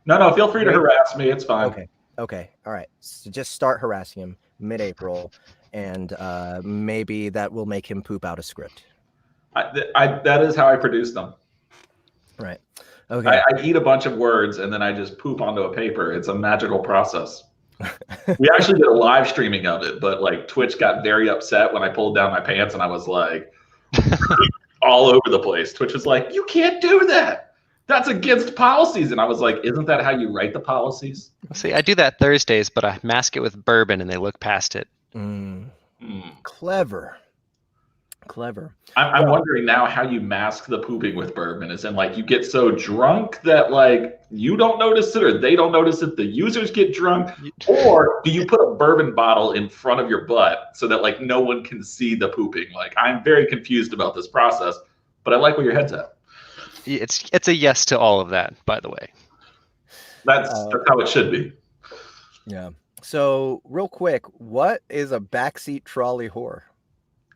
[SPEAKER 2] No, feel free to harass me. It's fine.
[SPEAKER 1] Okay. All right. So just start harassing him mid-April, and maybe that will make him poop out a script.
[SPEAKER 2] That is how I produce them.
[SPEAKER 1] Right. Okay.
[SPEAKER 2] I eat a bunch of words, and then I just poop onto a paper. It's a magical process. We actually did a live streaming of it, but like Twitch got very upset when I pulled down my pants and I was like all over the place. Twitch was like, you can't do that. That's against policies. And I was like, isn't that how you write the policies?
[SPEAKER 3] See, I do that Thursdays, but I mask it with bourbon and they look past it.
[SPEAKER 1] Clever.
[SPEAKER 2] I'm wondering now how you mask the pooping with bourbon. Is in like you get so drunk that like you don't notice it or they don't notice it, the users get drunk, or do you put a bourbon bottle in front of your butt so that like no one can see the pooping? Like I'm very confused about this process, but I like where your head's at.
[SPEAKER 3] It's a yes to all of that, by the way.
[SPEAKER 2] That's how it should be.
[SPEAKER 1] Yeah. So, real quick, what is a backseat trolley whore?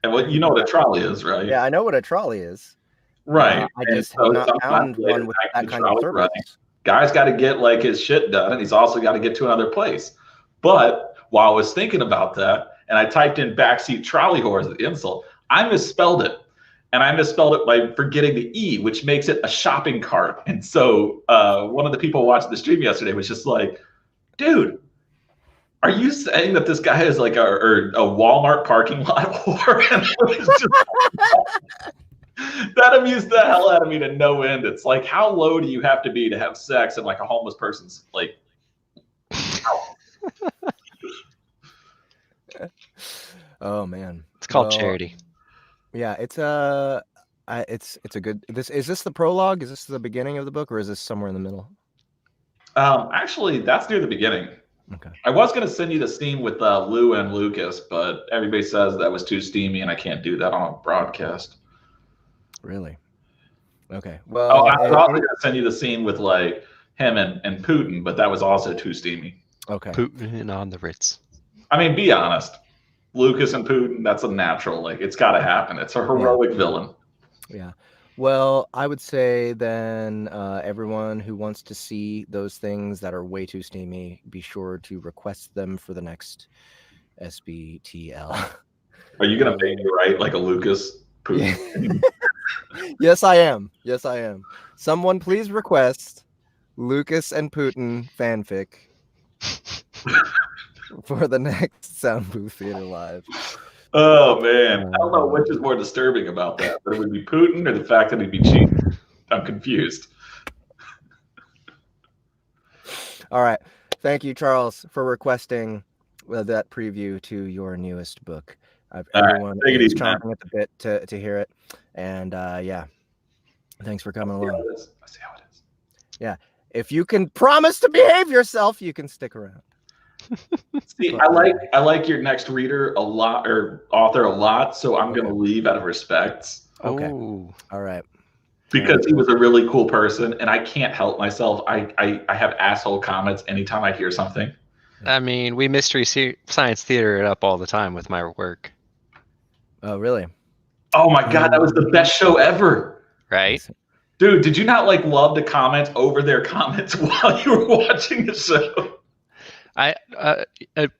[SPEAKER 2] And you know what a trolley is, right?
[SPEAKER 1] Yeah, I know what a trolley is.
[SPEAKER 2] Right.
[SPEAKER 1] I just have not found one with that kind of service.
[SPEAKER 2] Guy's got to get like his shit done, and he's also got to get to another place. But while I was thinking about that, and I typed in backseat trolley whore as an insult, I misspelled it. And I misspelled it by forgetting the E, which makes it a shopping cart. And so one of the people watching the stream yesterday was just like, dude, are you saying that this guy is like a Walmart parking lot whore? And it was just, that amused the hell out of me to no end. It's like, how low do you have to be to have sex in like a homeless person's like
[SPEAKER 1] Oh man.
[SPEAKER 3] It's called charity.
[SPEAKER 1] Yeah, it's a good. Is this the prologue? Is this the beginning of the book, or is this somewhere in the middle?
[SPEAKER 2] Actually, that's near the beginning.
[SPEAKER 1] Okay.
[SPEAKER 2] I was going to send you the scene with Lou and Lucas, but everybody says that was too steamy, and I can't do that on a broadcast.
[SPEAKER 1] Really? Okay. Well,
[SPEAKER 2] I was also going to send you the scene with like him and Putin, but that was also too steamy.
[SPEAKER 1] Okay.
[SPEAKER 3] Putin on the Ritz.
[SPEAKER 2] I mean, be honest. Lucas and Putin, that's a natural. Like, it's got to happen. It's a heroic villain.
[SPEAKER 1] Yeah. Well, I would say then everyone who wants to see those things that are way too steamy, be sure to request them for the next SBTL.
[SPEAKER 2] Are you going to make me write like a Lucas Putin?
[SPEAKER 1] Yes, I am. Yes, I am. Someone please request Lucas and Putin fanfic for the next Sound Booth Theater Live.
[SPEAKER 2] Oh man, I don't know which is more disturbing about that. But it would be Putin or the fact that he'd be cheap. I'm confused.
[SPEAKER 1] All right, thank you, Charles, for requesting that preview to your newest book. Everyone is chomping at the bit to hear it, and yeah, thanks for coming along.
[SPEAKER 2] I see how it is.
[SPEAKER 1] Yeah, if you can promise to behave yourself, you can stick around.
[SPEAKER 2] See, I like your next reader a lot, or author a lot, so I'm gonna leave out of respect.
[SPEAKER 1] Okay. Ooh. All right.
[SPEAKER 2] Because he was a really cool person, and I can't help myself. I have asshole comments anytime I hear something.
[SPEAKER 3] I mean, we Mystery Science Theater it up all the time with my work.
[SPEAKER 1] Oh, really?
[SPEAKER 2] Oh my God, that was the best show ever.
[SPEAKER 3] Right?
[SPEAKER 2] Dude, did you not like love to comment over their comments while you were watching the show?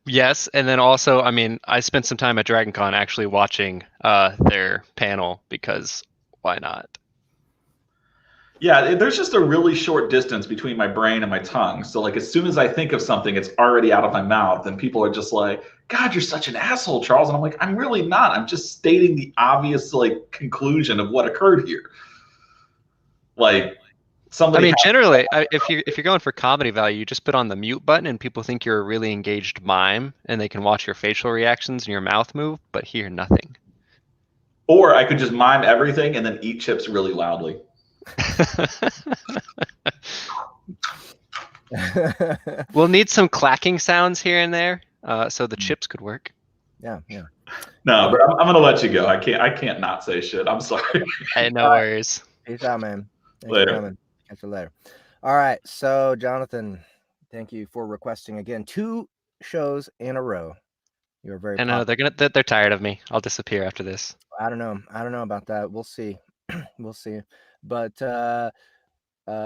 [SPEAKER 3] Yes, and then also, I mean, I spent some time at DragonCon actually watching their panel because why not?
[SPEAKER 2] Yeah, there's just a really short distance between my brain and my tongue. So like as soon as I think of something, it's already out of my mouth, and people are just like, "God, you're such an asshole, Charles." And I'm like, "I'm really not. I'm just stating the obvious like conclusion of what occurred here." Like somebody.
[SPEAKER 3] I mean, generally, if you're going for comedy value, you just put on the mute button, and people think you're a really engaged mime, and they can watch your facial reactions and your mouth move, but hear nothing.
[SPEAKER 2] Or I could just mime everything and then eat chips really loudly.
[SPEAKER 3] We'll need some clacking sounds here and there, so the chips could work.
[SPEAKER 1] Yeah.
[SPEAKER 2] No, but I'm gonna let you go. I can't not say shit. I'm sorry.
[SPEAKER 3] Hey, no worries.
[SPEAKER 1] Peace out, man. Thanks
[SPEAKER 2] later.
[SPEAKER 1] For coming. Catch you later. All right. So, Jonathan, thank you for requesting again 2 shows in a row. You're very.
[SPEAKER 3] I know they're tired of me. I'll disappear after this.
[SPEAKER 1] I don't know about that. We'll see. We'll see. But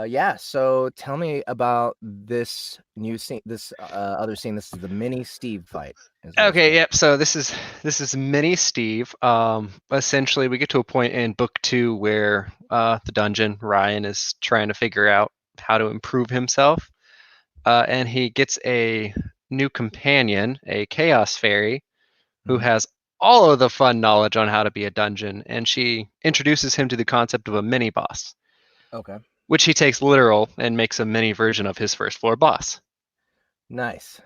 [SPEAKER 1] yeah. So tell me about this new scene. This other scene. This is the mini Steve fight.
[SPEAKER 3] Okay. Yep. So this is mini Steve. Essentially, we get to a point in book 2 where the dungeon Ryan is trying to figure out how to improve himself, and he gets a new companion, a Chaos Fairy, who has all of the fun knowledge on how to be a dungeon, and she introduces him to the concept of a mini boss.
[SPEAKER 1] Okay.
[SPEAKER 3] Which he takes literal and makes a mini version of his first floor boss.
[SPEAKER 1] Nice.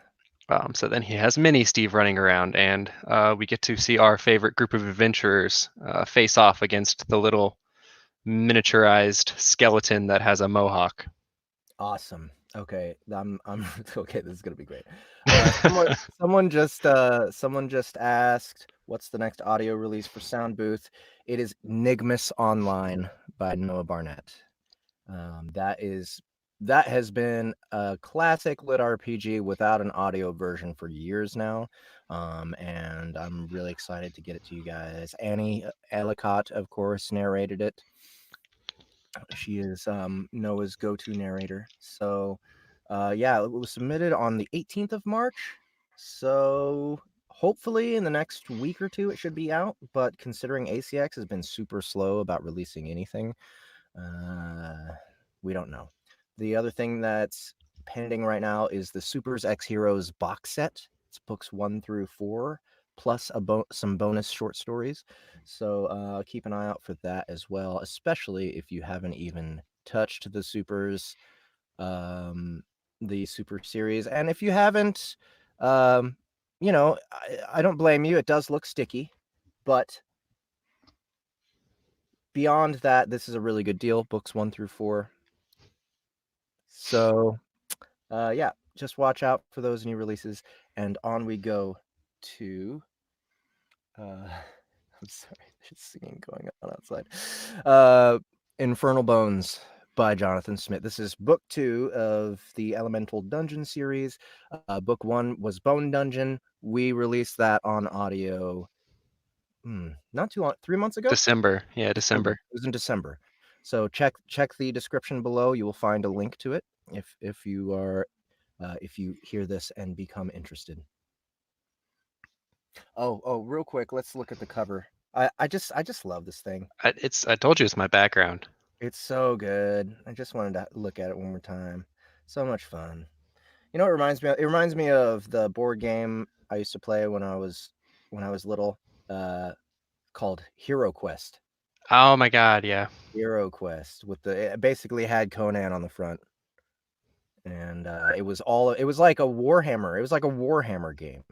[SPEAKER 3] So then he has mini Steve running around, and we get to see our favorite group of adventurers face off against the little miniaturized skeleton that has a mohawk.
[SPEAKER 1] Awesome. Okay, I'm okay. This is gonna be great. Someone just asked, "What's the next audio release for Sound Booth?" It is Nigmus Online by Noah Barnett. That has been a classic lit RPG without an audio version for years now, and I'm really excited to get it to you guys. Annie Ellicott, of course, narrated it. She is Noah's go-to narrator. So, yeah, it was submitted on the 18th of March. So hopefully in the next week or two it should be out. But considering ACX has been super slow about releasing anything, we don't know. The other thing that's pending right now is the Supers X Heroes box set. It's books 1 through 4 plus some bonus short stories. So keep an eye out for that as well, especially if you haven't even touched the Super series. And if you haven't, um, I don't blame you. It does look sticky, but beyond that, this is a really good deal. Books 1 through 4. So, yeah, just watch out for those new releases. And on we go to. I'm sorry, there's singing going on outside. Infernal Bones by Jonathan Smidt. This is book 2 of the Elemental Dungeon series. Book 1 was Bone Dungeon. We released that on audio not too long, 3 months ago?
[SPEAKER 3] December. Yeah, December.
[SPEAKER 1] It was in December. So check the description below. You will find a link to it if you hear this and become interested. Oh, real quick, let's look at the cover. I just love this thing.
[SPEAKER 3] I told you it's my background.
[SPEAKER 1] It's so good. I just wanted to look at it one more time. So much fun. You know what it reminds me of? It reminds me of the board game I used to play when I was little, called Hero Quest.
[SPEAKER 3] Oh my god, yeah.
[SPEAKER 1] Hero Quest it basically had Conan on the front. And it was like a Warhammer. It was like a Warhammer game.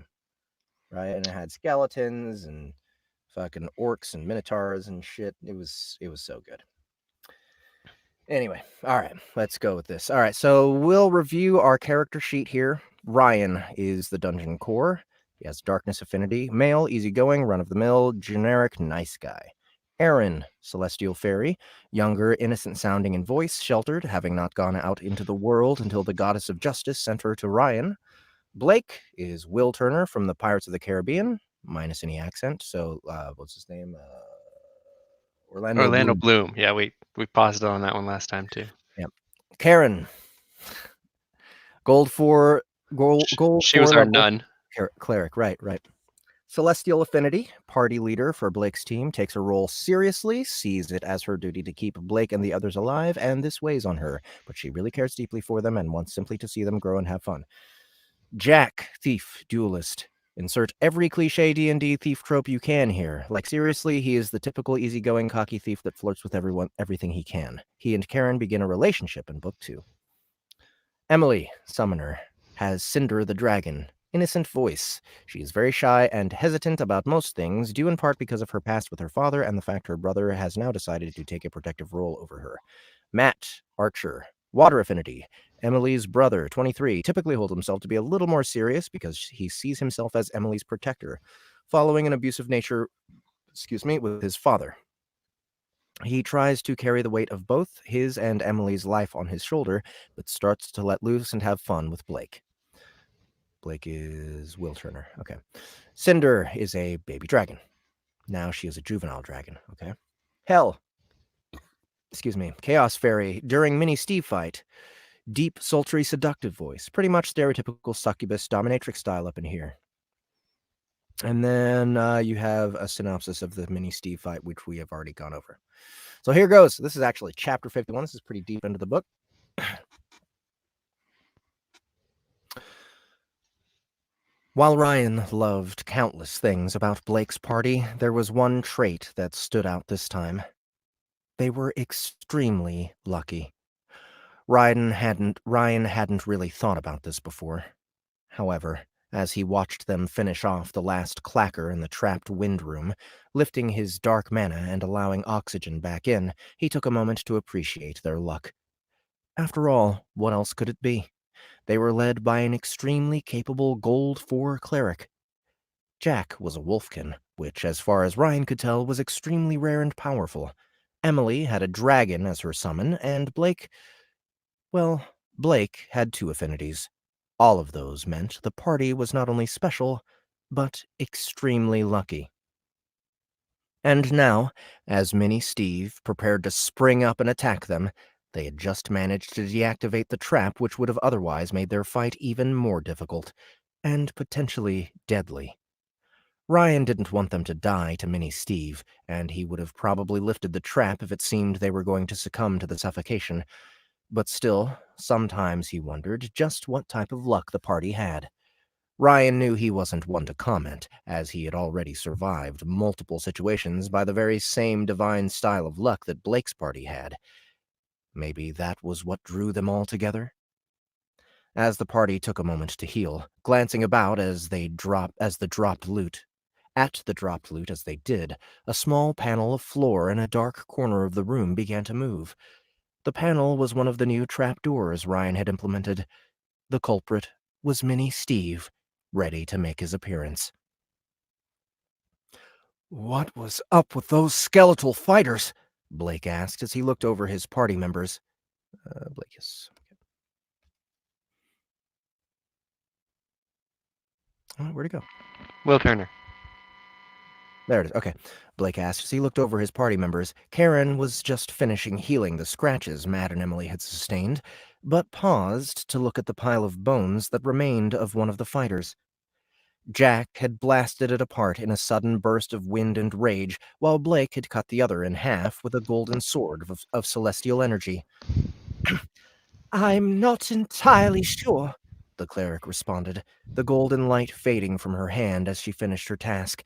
[SPEAKER 1] Right? And it had skeletons and fucking orcs and minotaurs and shit. It was so good. Anyway, all right, let's go with this. All right, so we'll review our character sheet here. Ryan is the dungeon core. He has darkness affinity, male, easygoing, run-of-the-mill, generic, nice guy. Aaron, celestial fairy, younger, innocent sounding in voice, sheltered, having not gone out into the world until the goddess of justice sent her to Ryan. Blake is Will Turner from the Pirates of the Caribbean, minus any accent. So, what's his name?
[SPEAKER 3] Orlando Bloom. Yeah, we paused on that one last time too.
[SPEAKER 1] Yep. Karen, gold
[SPEAKER 3] She was our nun.
[SPEAKER 1] Cleric, right. Celestial affinity, party leader for Blake's team, takes her role seriously, sees it as her duty to keep Blake and the others alive, and this weighs on her, but she really cares deeply for them and wants simply to see them grow and have fun. Jack, thief, duelist. Insert every cliche D&D thief trope you can here. Like, seriously, he is the typical easygoing, cocky thief that flirts with everything he can. He and Karen begin a relationship in book 2. Emily, summoner, has Cinder the dragon. Innocent voice. She is very shy and hesitant about most things, due in part because of her past with her father and the fact her brother has now decided to take a protective role over her. Matt, archer, water affinity. Emily's brother, 23, typically holds himself to be a little more serious because he sees himself as Emily's protector, following an abusive nature, with his father. He tries to carry the weight of both his and Emily's life on his shoulder, but starts to let loose and have fun with Blake. Blake is Will Turner. Okay. Cinder is a baby dragon. Now she is a juvenile dragon. Okay. Hell. Chaos Fairy. During Mini Steve fight. Deep, sultry, seductive voice. Pretty much stereotypical succubus dominatrix style up in here. And then you have a synopsis of the Mini Steve fight, which we have already gone over. So here goes. This is actually chapter 51. This is pretty deep into the book. While Ryan loved countless things about Blake's party, there was one trait that stood out this time. They were extremely lucky. Ryan hadn't really thought about this before. However, as he watched them finish off the last clacker in the trapped wind room, lifting his dark mana and allowing oxygen back in, he took a moment to appreciate their luck. After all, what else could it be? They were led by an extremely capable Gold 4 cleric. Jack was a wolfkin, which, as far as Ryan could tell, was extremely rare and powerful. Emily had a dragon as her summon, and Blake had two affinities. All of those meant the party was not only special, but extremely lucky. And now, as Minnie Steve prepared to spring up and attack them, they had just managed to deactivate the trap which would have otherwise made their fight even more difficult, and potentially deadly. Ryan didn't want them to die to Minnie Steve, and he would have probably lifted the trap if it seemed they were going to succumb to the suffocation. But still, sometimes he wondered just what type of luck the party had. Ryan knew he wasn't one to comment, as he had already survived multiple situations by the very same divine style of luck that Blake's party had. Maybe that was what drew them all together? As the party took a moment to heal, glancing about as the dropped loot as they did, a small panel of floor in a dark corner of the room began to move. The panel was one of the new trapdoors Ryan had implemented. The culprit was Minnie Steve, ready to make his appearance. "What was up with those skeletal fighters?" Blake asked as he looked over his party members. Blake is... where'd he go?
[SPEAKER 3] Will Turner.
[SPEAKER 1] There it is. Okay. Blake asked as he looked over his party members. Karen was just finishing healing the scratches Matt and Emily had sustained, but paused to look at the pile of bones that remained of one of the fighters. Jack had blasted it apart in a sudden burst of wind and rage, while Blake had cut the other in half with a golden sword of celestial energy. "I'm not entirely sure," the cleric responded, the golden light fading from her hand as she finished her task.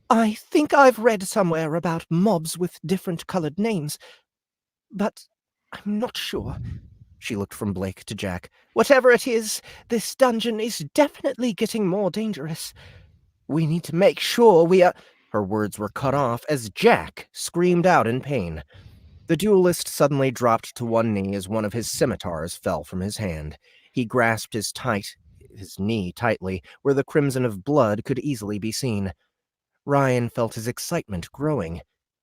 [SPEAKER 1] "I think I've read somewhere about mobs with different colored names, but I'm not sure." She looked from Blake to Jack. "Whatever it is, this dungeon is definitely getting more dangerous. We need to make sure we are..." Her words were cut off as Jack screamed out in pain. The duelist suddenly dropped to one knee as one of his scimitars fell from his hand. He grasped his knee tightly, where the crimson of blood could easily be seen. Ryan felt his excitement growing.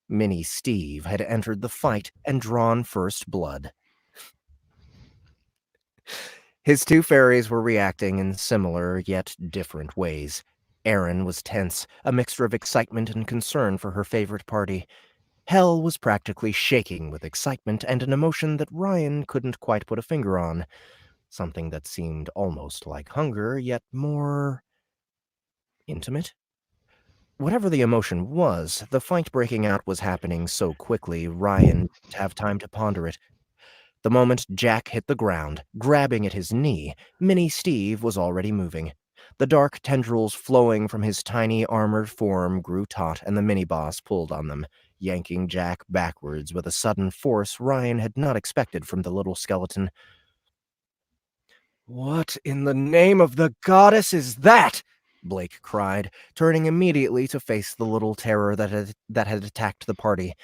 [SPEAKER 1] Minnie Steve had entered the fight and drawn first blood. His two fairies were reacting in similar yet different ways. Erin was tense, a mixture of excitement and concern for her favorite party. Hell was practically shaking with excitement and an emotion that Ryan couldn't quite put a finger on. Something that seemed almost like hunger, yet more intimate? Whatever the emotion was, the fight breaking out was happening so quickly Ryan didn't have time to ponder it. The moment Jack hit the ground, grabbing at his knee, Minnie Steve was already moving. The dark tendrils flowing from his tiny armored form grew taut, and the mini-boss pulled on them, yanking Jack backwards with a sudden force Ryan had not expected from the little skeleton. "What in the name of the goddess is that?" Blake cried, turning immediately to face the little terror that had attacked the party.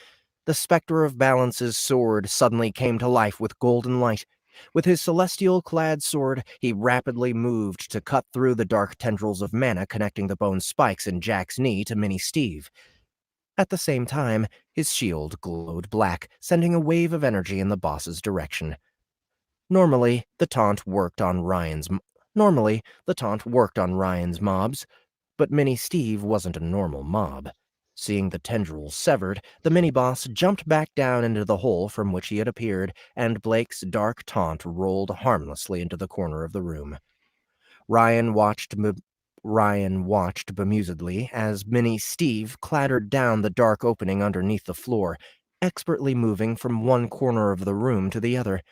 [SPEAKER 1] The specter of Balance's sword suddenly came to life with golden light. With his celestial-clad sword, he rapidly moved to cut through the dark tendrils of mana connecting the bone spikes in Jack's knee to Minnie Steve. At the same time, his shield glowed black, sending a wave of energy in the boss's direction. Normally, the taunt worked on Ryan's mobs, but Minnie Steve wasn't a normal mob. Seeing the tendrils severed, the mini-boss jumped back down into the hole from which he had appeared, and Blake's dark taunt rolled harmlessly into the corner of the room. Ryan watched bemusedly as Minnie Steve clattered down the dark opening underneath the floor, expertly moving from one corner of the room to the other.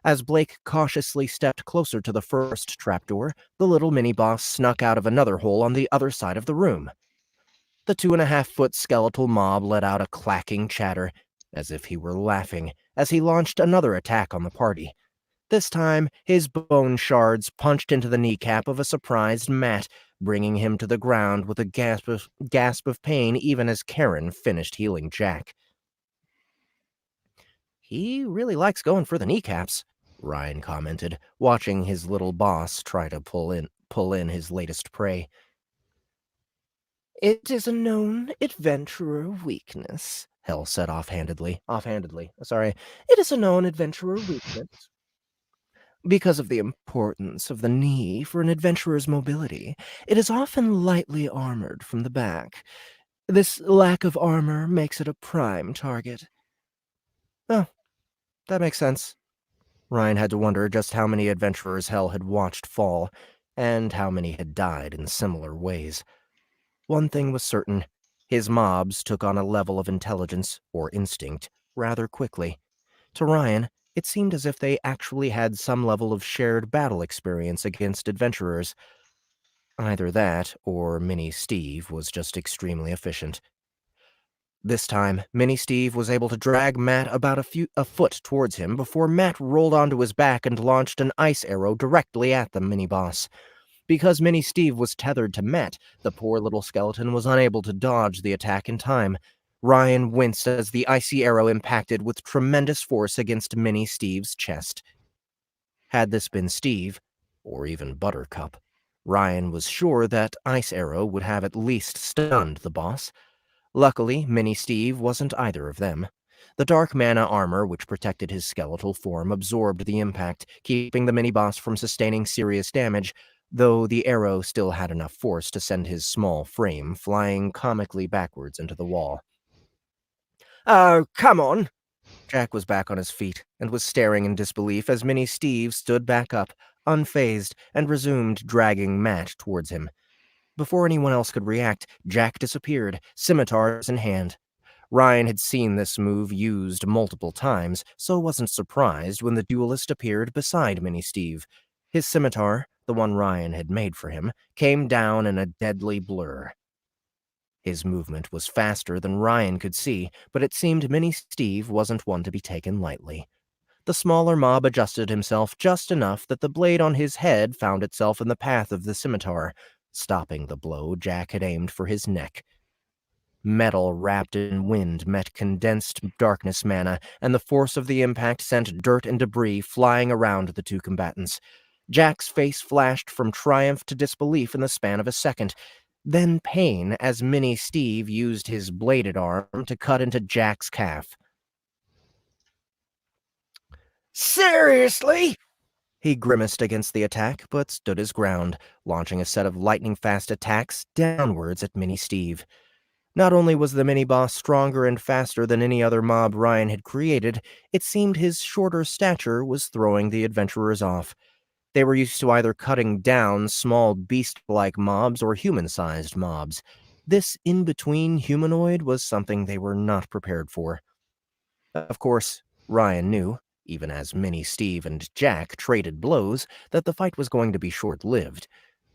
[SPEAKER 1] As Blake cautiously stepped closer to the first trapdoor, the little mini-boss snuck out of another hole on the other side of the room. The 2.5-foot skeletal mob let out a clacking chatter, as if he were laughing, as he launched another attack on the party. This time, his bone shards punched into the kneecap of a surprised Matt, bringing him to the ground with a gasp of pain even as Karen finished healing Jack. "He really likes going for the kneecaps," Ryan commented, watching his little boss try to pull in his latest prey. "It is a known adventurer weakness," Hell said offhandedly. Sorry. It is a known adventurer weakness. Because of the importance of the knee for an adventurer's mobility, it is often lightly armored from the back. This lack of armor makes it a prime target. Oh, that makes sense. Ryan had to wonder just how many adventurers Hell had watched fall, and how many had died in similar ways. One thing was certain. His mobs took on a level of intelligence, or instinct, rather quickly. To Ryan, it seemed as if they actually had some level of shared battle experience against adventurers. Either that, or Mini Steve was just extremely efficient. This time, Mini Steve was able to drag Matt about a foot towards him before Matt rolled onto his back and launched an ice arrow directly at the mini-boss. Because Mini Steve was tethered to Matt, the poor little skeleton was unable to dodge the attack in time. Ryan winced as the icy arrow impacted with tremendous force against Mini Steve's chest. Had this been Steve, or even Buttercup, Ryan was sure that ice arrow would have at least stunned the boss. Luckily, Mini Steve wasn't either of them. The dark mana armor which protected his skeletal form absorbed the impact, keeping the mini-boss from sustaining serious damage, though the arrow still had enough force to send his small frame flying comically backwards into the wall. "Oh, come on!" Jack was back on his feet and was staring in disbelief as Mini Steve stood back up, unfazed, and resumed dragging Matt towards him. Before anyone else could react, Jack disappeared, scimitars in hand. Ryan had seen this move used multiple times, so wasn't surprised when the duelist appeared beside Mini Steve. His scimitar, the one Ryan had made for him, came down in a deadly blur. His movement was faster than Ryan could see, but it seemed Mini Steve wasn't one to be taken lightly. The smaller mob adjusted himself just enough that the blade on his head found itself in the path of the scimitar, stopping the blow Jack had aimed for his neck. Metal wrapped in wind met condensed darkness mana, and the force of the impact sent dirt and debris flying around the two combatants. Jack's face flashed from triumph to disbelief in the span of a second, then pain as Mini Steve used his bladed arm to cut into Jack's calf. "Seriously?" He grimaced against the attack, but stood his ground, launching a set of lightning-fast attacks downwards at Mini Steve. Not only was the mini-boss stronger and faster than any other mob Ryan had created, it seemed his shorter stature was throwing the adventurers off. They were used to either cutting down small beast-like mobs or human-sized mobs. This in-between humanoid was something they were not prepared for. Of course, Ryan knew, even as Mini Steve and Jack traded blows, that the fight was going to be short-lived.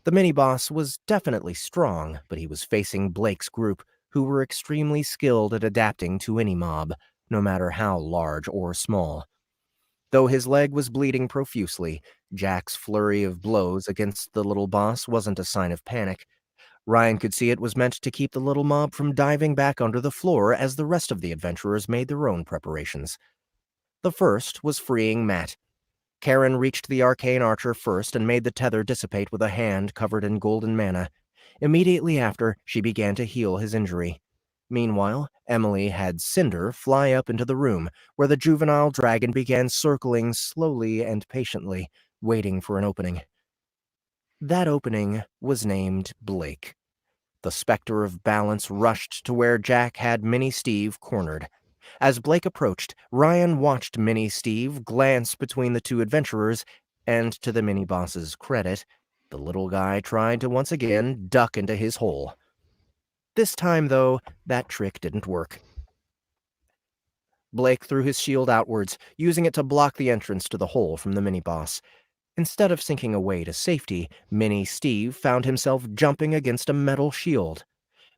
[SPEAKER 1] The mini-boss was definitely strong, but he was facing Blake's group, who were extremely skilled at adapting to any mob, no matter how large or small. Though his leg was bleeding profusely, Jack's flurry of blows against the little boss wasn't a sign of panic. Ryan could see it was meant to keep the little mob from diving back under the floor as the rest of the adventurers made their own preparations. The first was freeing Matt. Karen reached the arcane archer first and made the tether dissipate with a hand covered in golden mana. Immediately after, she began to heal his injury. Meanwhile, Emily had Cinder fly up into the room, where the juvenile dragon began circling slowly and patiently, waiting for an opening. That opening was named Blake. The specter of balance rushed to where Jack had Mini Steve cornered. As Blake approached, Ryan watched Mini Steve glance between the two adventurers, and to the mini-boss's credit, the little guy tried to once again duck into his hole. This time, though, that trick didn't work. Blake threw his shield outwards, using it to block the entrance to the hole from the mini-boss. Instead of sinking away to safety, Mini Steve found himself jumping against a metal shield.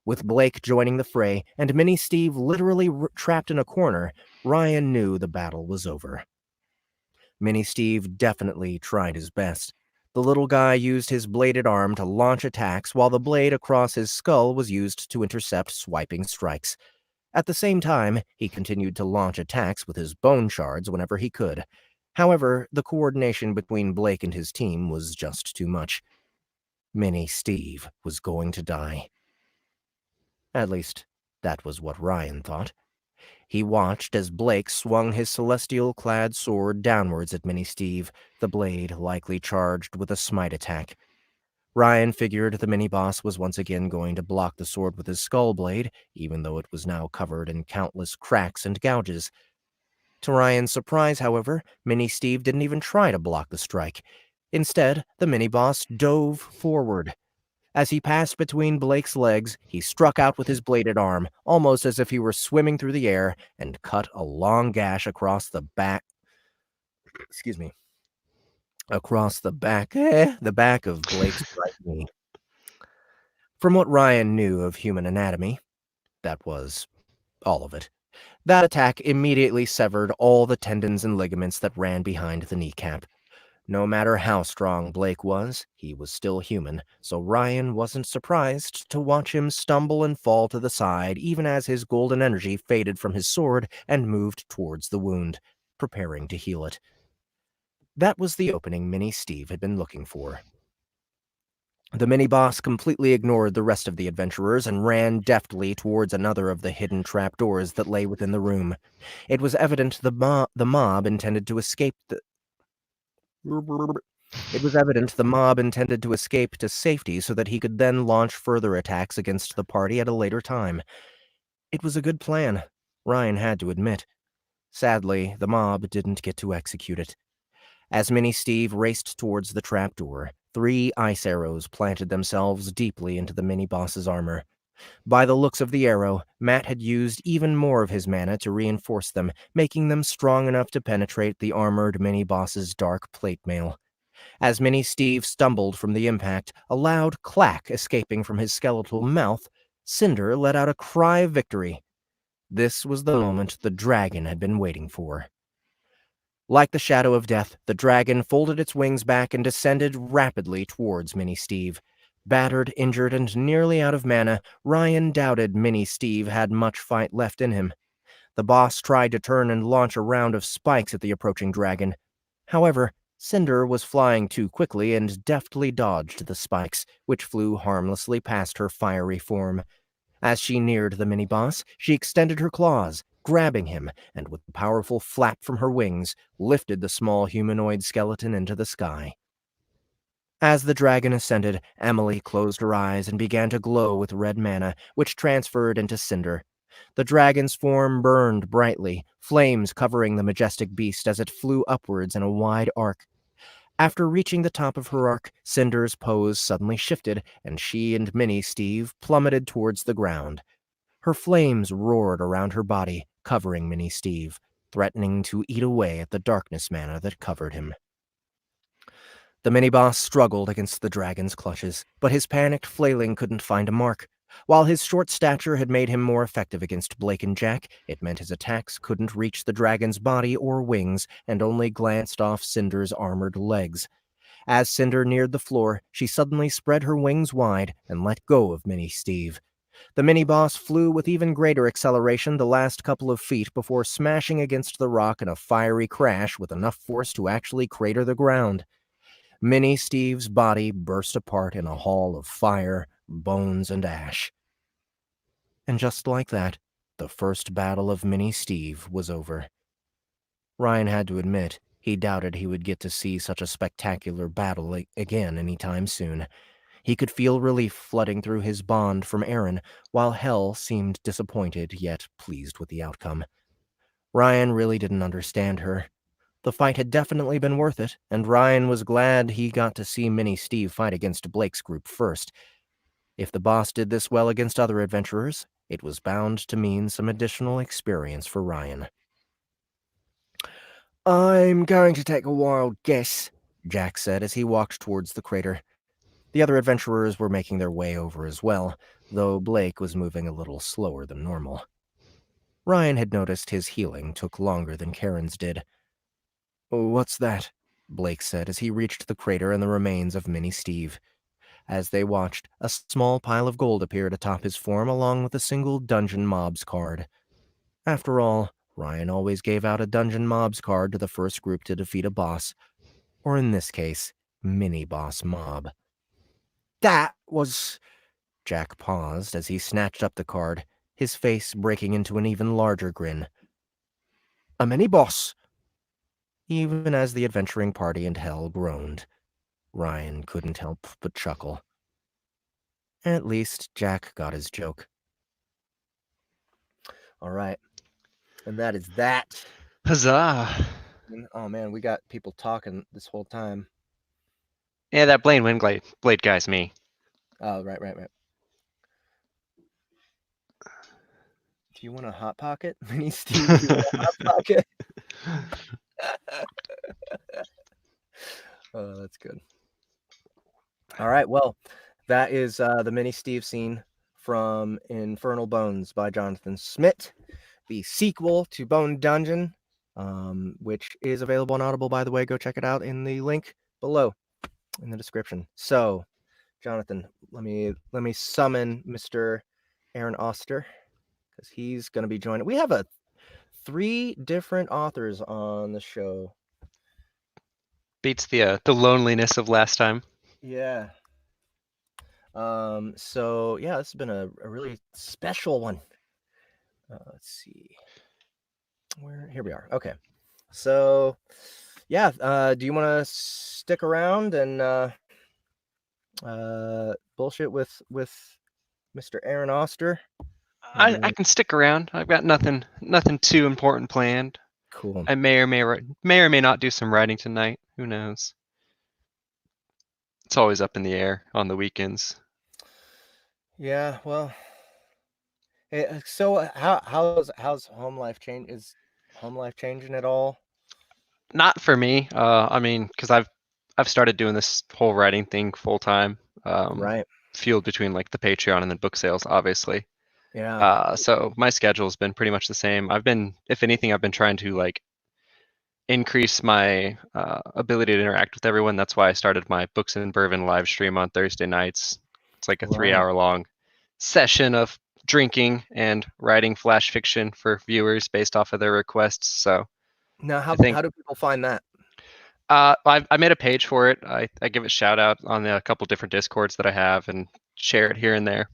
[SPEAKER 1] With Blake joining the fray, and Mini Steve literally trapped in a corner, Ryan knew the battle was over. Mini Steve definitely tried his best. The little guy used his bladed arm to launch attacks, while the blade across his skull was used to intercept swiping strikes. At the same time, he continued to launch attacks with his bone shards whenever he could. However, the coordination between Blake and his team was just too much. Mini Steve was going to die. At least, that was what Ryan thought. He watched as Blake swung his celestial-clad sword downwards at Mini-Steve, the blade likely charged with a Smidt attack. Ryan figured the mini-boss was once again going to block the sword with his skull blade, even though it was now covered in countless cracks and gouges. To Ryan's surprise, however, Mini-Steve didn't even try to block the strike. Instead, the mini-boss dove forward. As he passed between Blake's legs, he struck out with his bladed arm, almost as if he were swimming through the air, and cut a long gash across the back. Across the back of Blake's right knee. From what Ryan knew of human anatomy, that was all of it. That attack immediately severed all the tendons and ligaments that ran behind the kneecap. No matter how strong Blake was, he was still human, so Ryan wasn't surprised to watch him stumble and fall to the side even as his golden energy faded from his sword and moved towards the wound, preparing to heal it. That was the opening Mini-Steve had been looking for. The mini-boss completely ignored the rest of the adventurers and ran deftly towards another of the hidden trapdoors that lay within the room. It was evident the mob intended to escape to safety so that he could then launch further attacks against the party at a later time. It was a good plan, Ryan had to admit. Sadly, the mob didn't get to execute it. As Mini-Steve raced towards the trapdoor, 3 ice arrows planted themselves deeply into the mini-boss's armor. By the looks of the arrow, Matt had used even more of his mana to reinforce them, making them strong enough to penetrate the armored mini-boss's dark plate mail. As Mini-Steve stumbled from the impact, a loud clack escaping from his skeletal mouth, Cinder let out a cry of victory. This was the moment the dragon had been waiting for. Like the shadow of death, the dragon folded its wings back and descended rapidly towards Mini-Steve. Battered, injured, and nearly out of mana, Ryan doubted Mini-Steve had much fight left in him. The boss tried to turn and launch a round of spikes at the approaching dragon. However, Cinder was flying too quickly and deftly dodged the spikes, which flew harmlessly past her fiery form. As she neared the mini-boss, she extended her claws, grabbing him, and with a powerful flap from her wings, lifted the small humanoid skeleton into the sky. As the dragon ascended, Emily closed her eyes and began to glow with red mana, which transferred into Cinder. The dragon's form burned brightly, flames covering the majestic beast as it flew upwards in a wide arc. After reaching the top of her arc, Cinder's pose suddenly shifted, and she and Mini-Steve plummeted towards the ground. Her flames roared around her body, covering Mini-Steve, threatening to eat away at the darkness mana that covered him. The mini-boss struggled against the dragon's clutches, but his panicked flailing couldn't find a mark. While his short stature had made him more effective against Blake and Jack, it meant his attacks couldn't reach the dragon's body or wings and only glanced off Cinder's armored legs. As Cinder neared the floor, she suddenly spread her wings wide and let go of Mini-Steve. The mini-boss flew with even greater acceleration the last couple of feet before smashing against the rock in a fiery crash with enough force to actually crater the ground. Mini-Steve's body burst apart in a hall of fire, bones, and ash. And just like that, the first battle of Mini-Steve was over. Ryan had to admit he doubted he would get to see such a spectacular battle again anytime soon. He could feel relief flooding through his bond from Aaron, while Hel seemed disappointed yet pleased with the outcome. Ryan really didn't understand her. The fight had definitely been worth it, and Ryan was glad he got to see Mini-Steve fight against Blake's group first. If the boss did this well against other adventurers, it was bound to mean some additional experience for Ryan. "I'm going to take a wild guess," Jack said as he walked towards the crater. The other adventurers were making their way over as well, though Blake was moving a little slower than normal. Ryan had noticed his healing took longer than Karen's did. "What's that?" Blake said as he reached the crater and the remains of Mini-Steve. As they watched, a small pile of gold appeared atop his form along with a single Dungeon Mobs card. After all, Ryan always gave out a Dungeon Mobs card to the first group to defeat a boss, or in this case, mini-boss mob. "That was..." Jack paused as he snatched up the card. his face breaking into an even larger grin. "A mini-boss!" Even as the adventuring party and Hell groaned, Ryan couldn't help but chuckle. At least Jack got his joke. All right. And that is that.
[SPEAKER 3] Huzzah!
[SPEAKER 1] Oh man, we got people talking this whole time.
[SPEAKER 3] Yeah, that Blade guy's me.
[SPEAKER 1] Oh, right. Do you want a Hot Pocket? Mini Steve, do you want a Hot Pocket? Oh, that's good. All right, well, that is the Mini Steve scene from Infernal Bones by Jonathan Smidt, the sequel to Bone Dungeon, which is available on Audible, by the way. Go check it out in the link below in the description. So, Jonathan, let me summon Mr. Aaron Auster, because he's going to be joining. We have 3 different authors on the show.
[SPEAKER 3] Beats the loneliness of last time.
[SPEAKER 1] Yeah. So yeah, this has been a really special one. Let's see. Here we are. Okay. So yeah, do you want to stick around and bullshit with Mr. Aaron Auster?
[SPEAKER 3] I can stick around. I've got nothing too important planned.
[SPEAKER 1] Cool.
[SPEAKER 3] I may or may not do some writing tonight. Who knows? It's always up in the air on the weekends.
[SPEAKER 1] Yeah, well, so how's home life change? Is home life changing at all?
[SPEAKER 3] Not for me. I mean, because I've started doing this whole writing thing full time.
[SPEAKER 1] Right.
[SPEAKER 3] Fueled between like the Patreon and then book sales, obviously.
[SPEAKER 1] Yeah.
[SPEAKER 3] So my schedule's been pretty much the same. If anything, I've been trying to like increase my ability to interact with everyone. That's why I started my Books and Bourbon live stream on Thursday nights. It's like a 3-hour long session of drinking and writing flash fiction for viewers based off of their requests. So
[SPEAKER 1] Now, how do people find that?
[SPEAKER 3] I made a page for it. I give it a shout out on a couple different Discords that I have and share it here and there.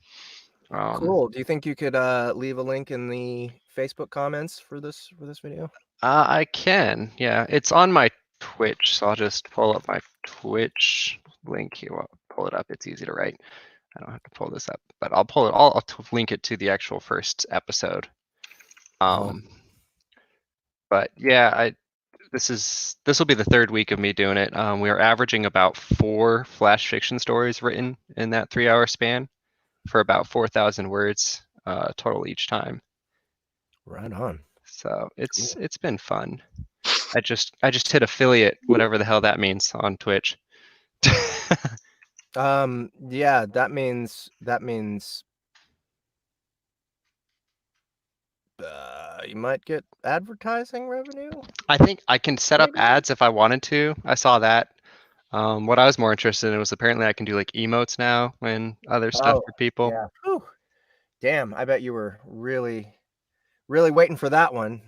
[SPEAKER 1] Cool. Do you think you could leave a link in the Facebook comments for this video?
[SPEAKER 3] I can. Yeah, it's on my Twitch, so I'll just pull up my Twitch link here. I'll pull it up. It's easy to write. I don't have to pull this up, but I'll pull it. I'll link it to the actual first episode. But yeah, this will be the 3rd week of me doing it. We are averaging about 4 flash fiction stories written in that 3-hour span for about 4,000 words total each time.
[SPEAKER 1] Right on.
[SPEAKER 3] So it's been fun. I just hit affiliate, whatever the hell that means, on Twitch.
[SPEAKER 1] Yeah, that means you might get advertising revenue.
[SPEAKER 3] I think I can set up ads if I wanted to. I saw that. What I was more interested in was apparently I can do like emotes now and other stuff for people.
[SPEAKER 1] Yeah. Whew. Damn, I bet you were really waiting for that one.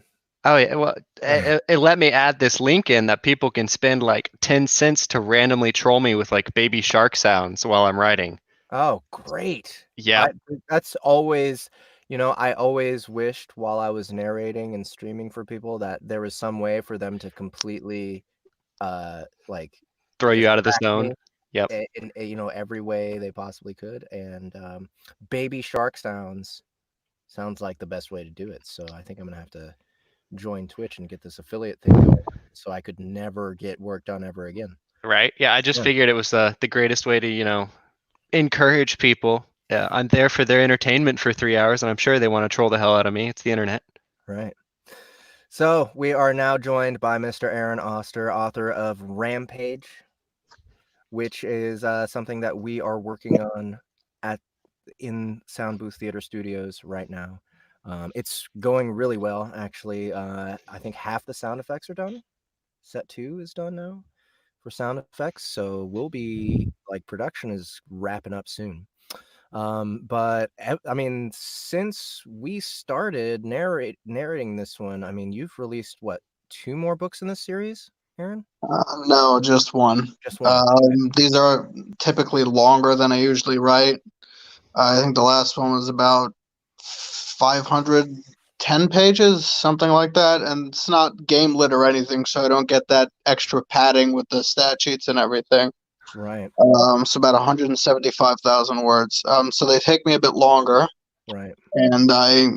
[SPEAKER 3] Oh yeah, well, it let me add this link in that people can spend like 10 cents to randomly troll me with like baby shark sounds while I'm writing.
[SPEAKER 1] Oh, great.
[SPEAKER 3] Yeah.
[SPEAKER 1] That's always, I always wished while I was narrating and streaming for people that there was some way for them to completely like
[SPEAKER 3] throw you out of the zone. Yep.
[SPEAKER 1] In every way they possibly could. And baby shark sounds like the best way to do it. So I think I'm gonna have to join Twitch and get this affiliate thing going so I could never get work done ever again.
[SPEAKER 3] Right. Yeah, I just figured it was the greatest way to encourage people. Yeah, I'm there for their entertainment for 3 hours, and I'm sure they want to troll the hell out of me. It's the internet.
[SPEAKER 1] Right. So we are now joined by Mr. Aaron Auster, author of Rampage, which is something that we are working on in Sound Booth Theater Studios right now. It's going really well, actually. I think half the sound effects are done. Set 2 is done now for sound effects, so we'll be production is wrapping up soon. But I mean, since we started narrating this one, I mean, you've released what, 2 more books in this series, Aaron?
[SPEAKER 4] No, just one.
[SPEAKER 1] Just one.
[SPEAKER 4] These are typically longer than I usually write. I think the last one was about 510 pages, something like that. And it's not game lit or anything, so I don't get that extra padding with the stat sheets and everything.
[SPEAKER 1] Right.
[SPEAKER 4] So about 175,000 words. So they take me a bit longer,
[SPEAKER 1] Right.
[SPEAKER 4] and I,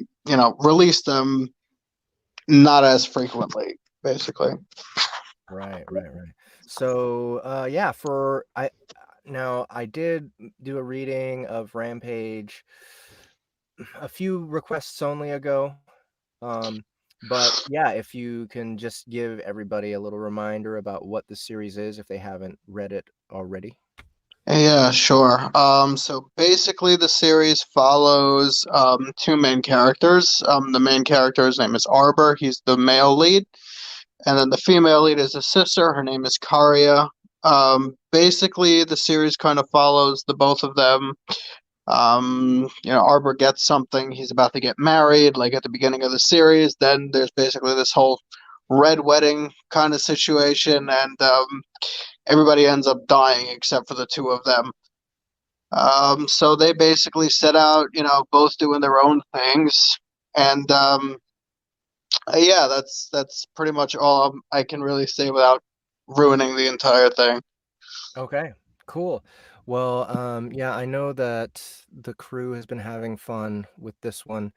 [SPEAKER 4] release them not as frequently, basically.
[SPEAKER 1] Right. So, yeah, I did do a reading of Rampage a few requests only ago. But yeah, if you can just give everybody a little reminder about what the series is if they haven't read it already.
[SPEAKER 4] Yeah, sure. So basically, the series follows two main characters. The main character's name is Arbor. He's the male lead, and then the female lead is a sister. Her name is Karia. Basically, the series kind of follows the both of them. Arbor gets something. He's about to get married, like at the beginning of the series. Then there's basically this whole red wedding kind of situation, and everybody ends up dying except for the two of them. So they basically set out, both doing their own things, and yeah, that's pretty much all I can really say without ruining the entire thing.
[SPEAKER 1] Okay, cool. Well, yeah, I know that the crew has been having fun with this one.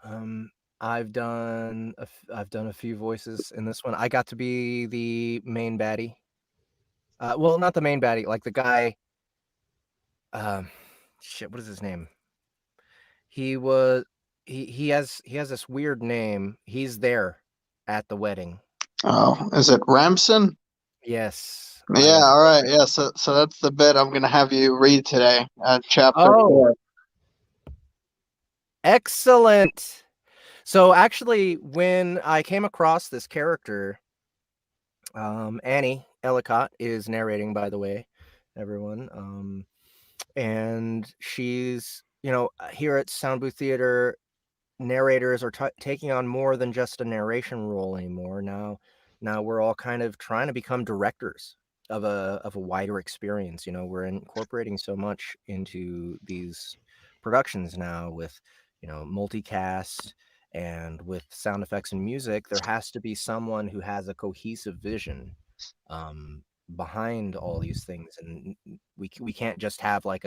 [SPEAKER 1] Um, I've done a few voices in this one. I got to be the main baddie. Well, not the main baddie, like the guy. Um, shit, what is his name? He was he has this weird name. He's there at the wedding.
[SPEAKER 4] Oh, is it Ramson?
[SPEAKER 1] Yes, I
[SPEAKER 4] Yeah,
[SPEAKER 1] got.
[SPEAKER 4] all right. Yeah, so that's the bit I'm gonna have you read today, chapter
[SPEAKER 1] Oh,
[SPEAKER 4] 4.
[SPEAKER 1] excellent. So actually, when I came across this character, Annie Ellicott is narrating, by the way, everyone. And she's, here at Sound Booth Theater, narrators are taking on more than just a narration role anymore. Now we're all kind of trying to become directors of a wider experience. We're incorporating so much into these productions now with, multicast and with sound effects and music. There has to be someone who has a cohesive vision behind all these things, and we can't just have like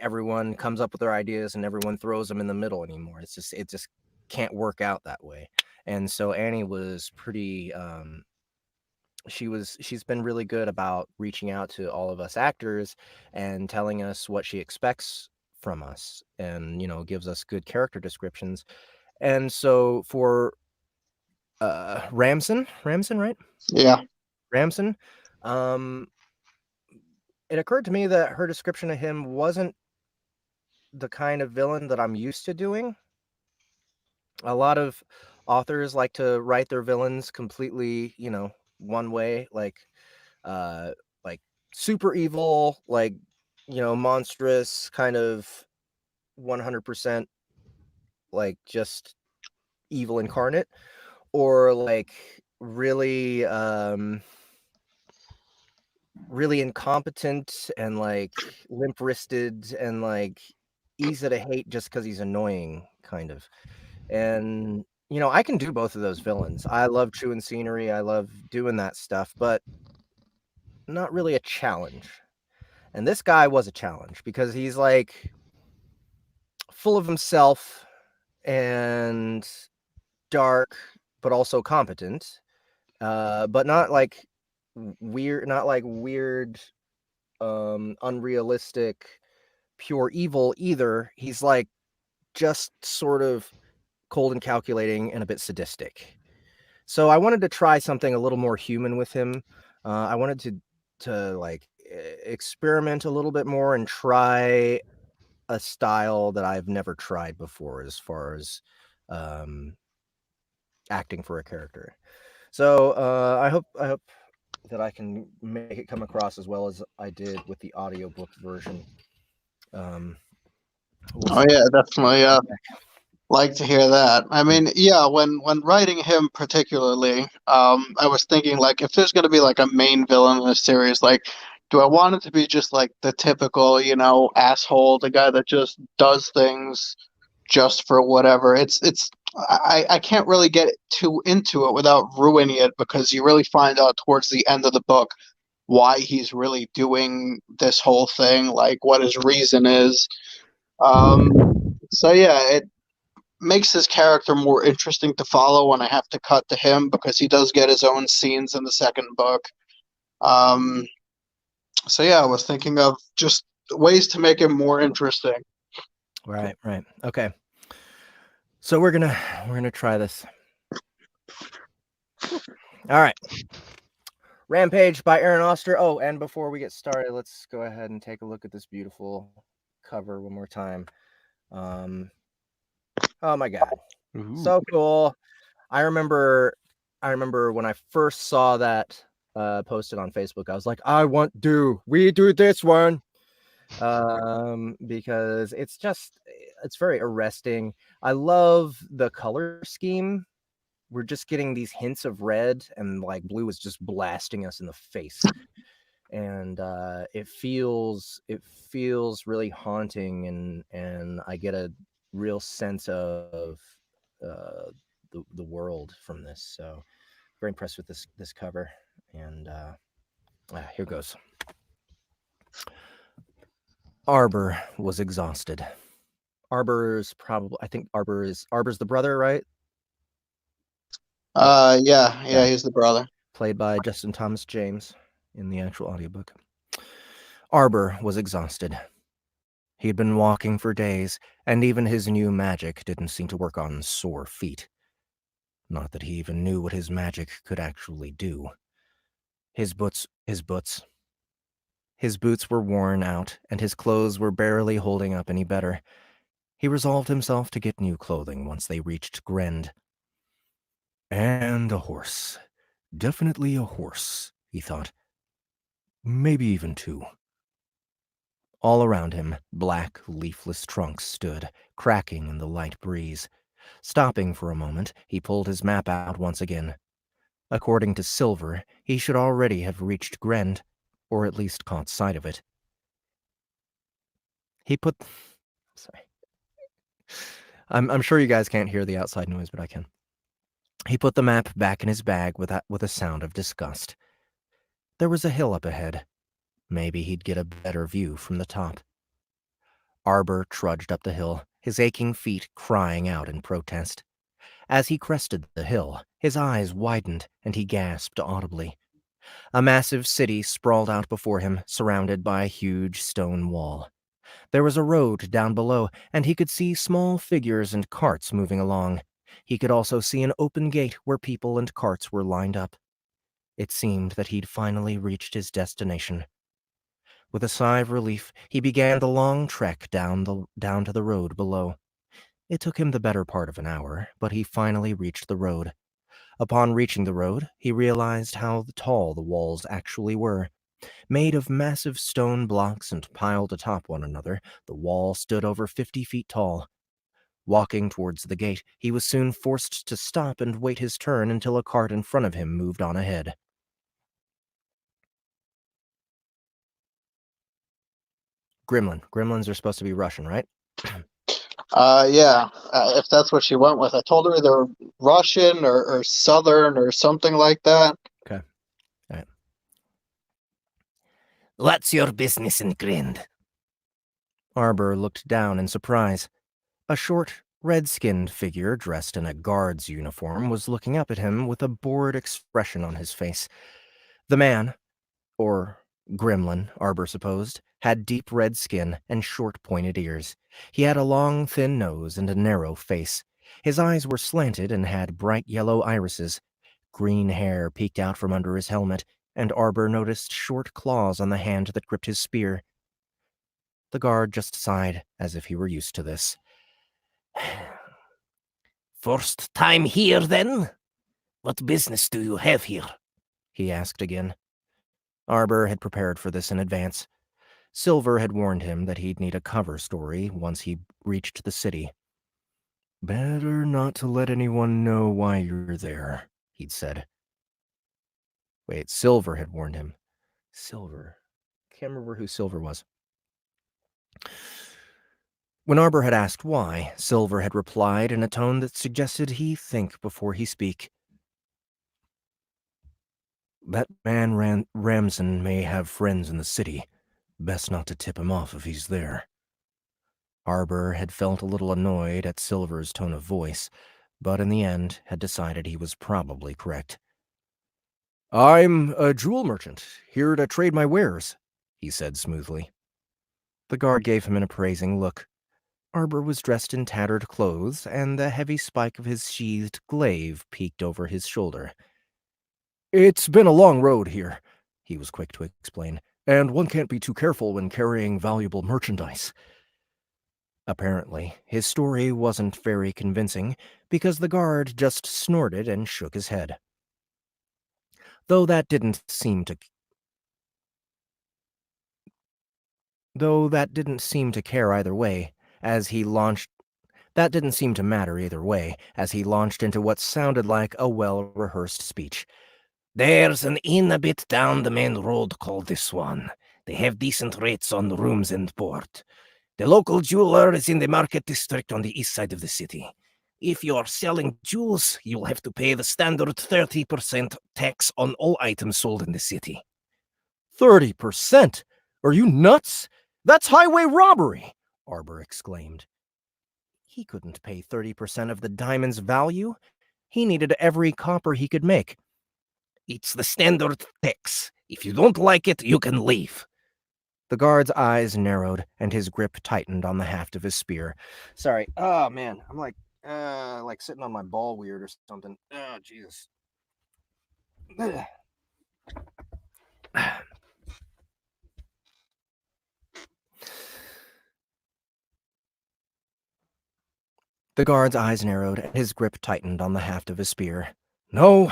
[SPEAKER 1] everyone comes up with their ideas and everyone throws them in the middle anymore. It just can't work out that way. And so Annie was pretty she's been really good about reaching out to all of us actors and telling us what she expects from us, and gives us good character descriptions. And so for Ramson, right?
[SPEAKER 4] Yeah.
[SPEAKER 1] Ramson, um it occurred to me that her description of him wasn't the kind of villain that I'm used to doing. A lot of authors like to write their villains completely, one way, uh like super evil, like, monstrous, kind of 100% like just evil incarnate, or like really incompetent and like limp-wristed and like easy to hate just because he's annoying, kind of. And I can do both of those villains. I love chewing scenery, I love doing that stuff, but not really a challenge. And this guy was a challenge because he's like full of himself and dark, but also competent, but not like weird, unrealistic, pure evil either. He's like just sort of cold and calculating and a bit sadistic. So I wanted to try something a little more human with him. I wanted to like experiment a little bit more and try a style that I've never tried before as far as um, acting for a character. So I hope that I can make it come across as well as I did with the audiobook version. We'll
[SPEAKER 4] Oh
[SPEAKER 1] see.
[SPEAKER 4] yeah, definitely. Like to hear that. I mean, yeah, when writing him particularly, I was thinking like if there's gonna be like a main villain in the series, like do I want it to be just like the typical, asshole, the guy that just does things just for whatever. I can't really get too into it without ruining it, because you really find out towards the end of the book why he's really doing this whole thing, like what his reason is. So yeah, it makes his character more interesting to follow when I have to cut to him, because he does get his own scenes in the second book. So yeah, I was thinking of just ways to make him more interesting.
[SPEAKER 1] Right. Okay. So we're gonna try this. All right. Rampage by Aaron Auster. Oh, and before we get started, let's go ahead and take a look at this beautiful cover one more time. Oh my God, so cool! I remember when I first saw that posted on Facebook. I was like, we do this one, because it's very arresting. I love the color scheme. We're just getting these hints of red, and like blue is just blasting us in the face, and it feels really haunting, and I get a real sense of the world from this. So very impressed with this cover, and here goes. Arbor was exhausted. I think Arbor's the brother, right?
[SPEAKER 4] Yeah, he's the brother.
[SPEAKER 1] Played by Justin Thomas James in the actual audiobook. Arbor was exhausted. He had been walking for days, and even his new magic didn't seem to work on sore feet. Not that he even knew what his magic could actually do. His boots were worn out, and his clothes were barely holding up any better. He resolved himself to get new clothing once they reached Grend. And a horse. Definitely a horse, he thought. Maybe even two. All around him, black, leafless trunks stood, cracking in the light breeze. Stopping for a moment, he pulled his map out once again. According to Silver, he should already have reached Grend, or at least caught sight of it. Sorry. I'm sure you guys can't hear the outside noise, but I can. He put the map back in his bag with a sound of disgust. There was a hill up ahead. Maybe he'd get a better view from the top. Arbor trudged up the hill, his aching feet crying out in protest. As he crested the hill, his eyes widened, and he gasped audibly. A massive city sprawled out before him, surrounded by a huge stone wall. There was a road down below, and he could see small figures and carts moving along. He could also see an open gate where people and carts were lined up. It seemed that he'd finally reached his destination. With a sigh of relief, he began the long trek down to the road below. It took him the better part of an hour, but he finally reached the road. Upon reaching the road, he realized how tall the walls actually were. Made of massive stone blocks and piled atop one another, the wall stood over 50 feet tall. Walking towards the gate, he was soon forced to stop and wait his turn until a cart in front of him moved on ahead. Gremlins are supposed to be Russian, right?
[SPEAKER 4] Yeah, if that's what she went with. I told her they're Russian or Southern or something like that.
[SPEAKER 1] Okay. All right. What's your business in Grend? Arbor looked down in surprise. A short, red-skinned figure dressed in a guard's uniform was looking up at him with a bored expression on his face. The man, or gremlin, Arbor supposed, had deep red skin and short pointed ears. He had a long, thin nose and a narrow face. His eyes were slanted and had bright yellow irises. Green hair peeked out from under his helmet, and Arbor noticed short claws on the hand that gripped his spear. The guard just sighed, as if he were used to this. First time here, then? What business do you have here? He asked again. Arbor had prepared for this in advance. Silver had warned him that he'd need a cover story once he reached the city. Better not to let anyone know why you're there, he'd said. Wait, Silver had warned him. Silver. Can't remember who Silver was. When Arbor had asked why, Silver had replied in a tone that suggested he think before he speak. That man Ramson may have friends in the city. Best not to tip him off if he's there. Arbor had felt a little annoyed at Silver's tone of voice, but in the end had decided he was probably correct. I'm a jewel merchant, here to trade my wares, he said smoothly. The guard gave him an appraising look. Arbor was dressed in tattered clothes, and the heavy spike of his sheathed glaive peeked over his shoulder. It's been a long road here, he was quick to explain, and one can't be too careful when carrying valuable merchandise. Apparently, his story wasn't very convincing, because the guard just snorted and shook his head. Though that didn't seem to care either way, as he launched. That didn't seem to matter either way, as he launched into what sounded like a well-rehearsed speech. There's an inn a bit down the main road called the Swan. They have decent rates on rooms and board. The local jeweler is in the market district on the east side of the city. If you are selling jewels, you'll have to pay the standard 30% tax on all items sold in the city. 30%? Are you nuts? That's highway robbery! Arbor exclaimed. He couldn't pay 30% of the diamond's value. He needed every copper he could make. It's the standard tax. If you don't like it, you can leave. The guard's eyes narrowed, and his grip tightened on the haft of his spear. Sorry. Oh, man. I'm like sitting on my ball weird or something. Oh, Jesus. The guard's eyes narrowed, and his grip tightened on the haft of his spear. No,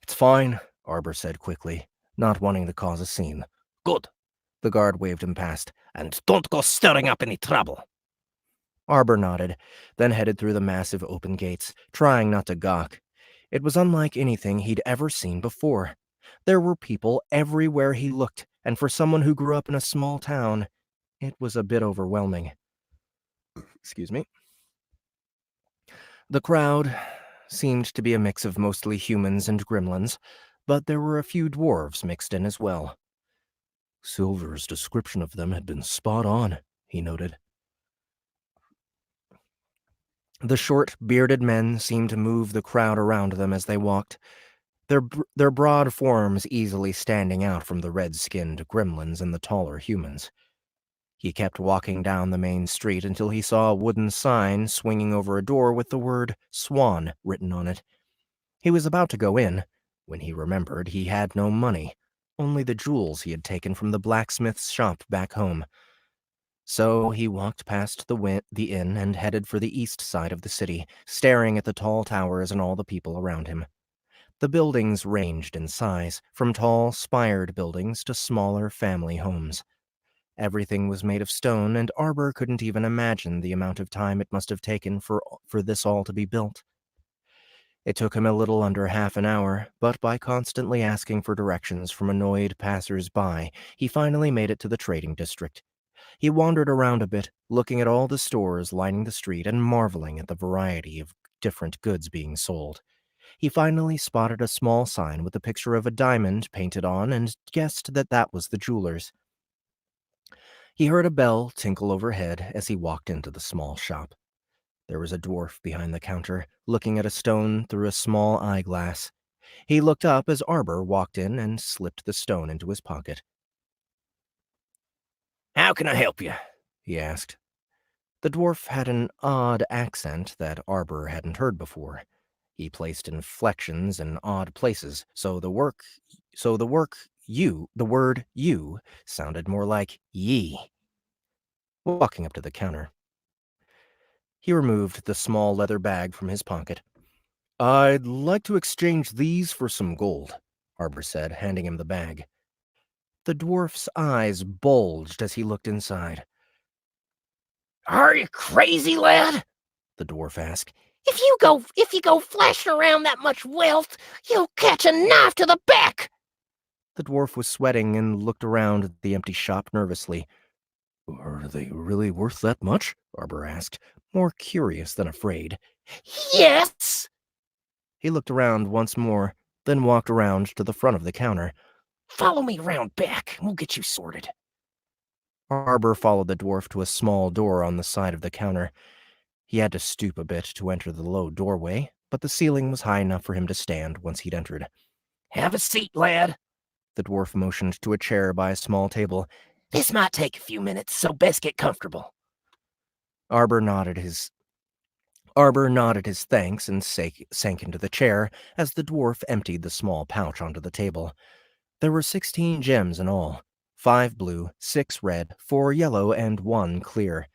[SPEAKER 1] it's fine, Arbor said quickly, not wanting to cause a scene. Good. The guard waved him past. And don't go stirring up any trouble. Arbor nodded, then headed through the massive open gates, trying not to gawk. It was unlike anything he'd ever seen before. There were people everywhere he looked, and for someone who grew up in a small town, it was a bit overwhelming. Excuse me. The crowd seemed to be a mix of mostly humans and gremlins, but there were a few dwarves mixed in as well. Silver's description of them had been spot on, he noted. The short, bearded men seemed to move the crowd around them as they walked, their broad forms easily standing out from the red-skinned gremlins and the taller humans. He kept walking down the main street until he saw a wooden sign swinging over a door with the word Swan written on it. He was about to go in, when he remembered he had no money, only the jewels he had taken from the blacksmith's shop back home. So he walked past the inn and headed for the east side of the city, staring at the tall towers and all the people around him. The buildings ranged in size, from tall, spired buildings to smaller family homes. Everything was made of stone, and Arbor couldn't even imagine the amount of time it must have taken for this all to be built. It took him a little under half an hour, but by constantly asking for directions from annoyed passers-by, he finally made it to the trading district. He wandered around a bit, looking at all the stores lining the street and marveling at the variety of different goods being sold. He finally spotted a small sign with a picture of a diamond painted on and guessed that that was the jeweler's. He heard a bell tinkle overhead as he walked into the small shop. There was a dwarf behind the counter, looking at a stone through a small eyeglass. He looked up as Arbor walked in and slipped the stone into his pocket. "How can I help you?" he asked. The dwarf had an odd accent that Arbor hadn't heard before. He placed inflections in odd places, so the word you sounded more like ye. Walking up to the counter, he removed the small leather bag from his pocket. "I'd like to exchange these for some gold," Arbor said, handing him the bag. The dwarf's eyes bulged as he looked inside. "Are you crazy, lad?" the dwarf asked. If you go flashing around that much wealth, you'll catch a knife to the back." The dwarf was sweating and looked around at the empty shop nervously. Are they really worth that much? Arbor asked, more curious than afraid. Yes! He looked around once more, then walked around to the front of the counter. Follow me around back, and we'll get you sorted. Arbor followed the dwarf to a small door on the side of the counter. He had to stoop a bit to enter the low doorway, but the ceiling was high enough for him to stand once he'd entered. Have a seat, lad. The dwarf motioned to a chair by a small table. This might take a few minutes, so best get comfortable. Arbor nodded his thanks and sank into the chair as the dwarf emptied the small pouch onto the table. There were 16 gems in all, 5 blue, 6 red, 4 yellow, and 1 clear.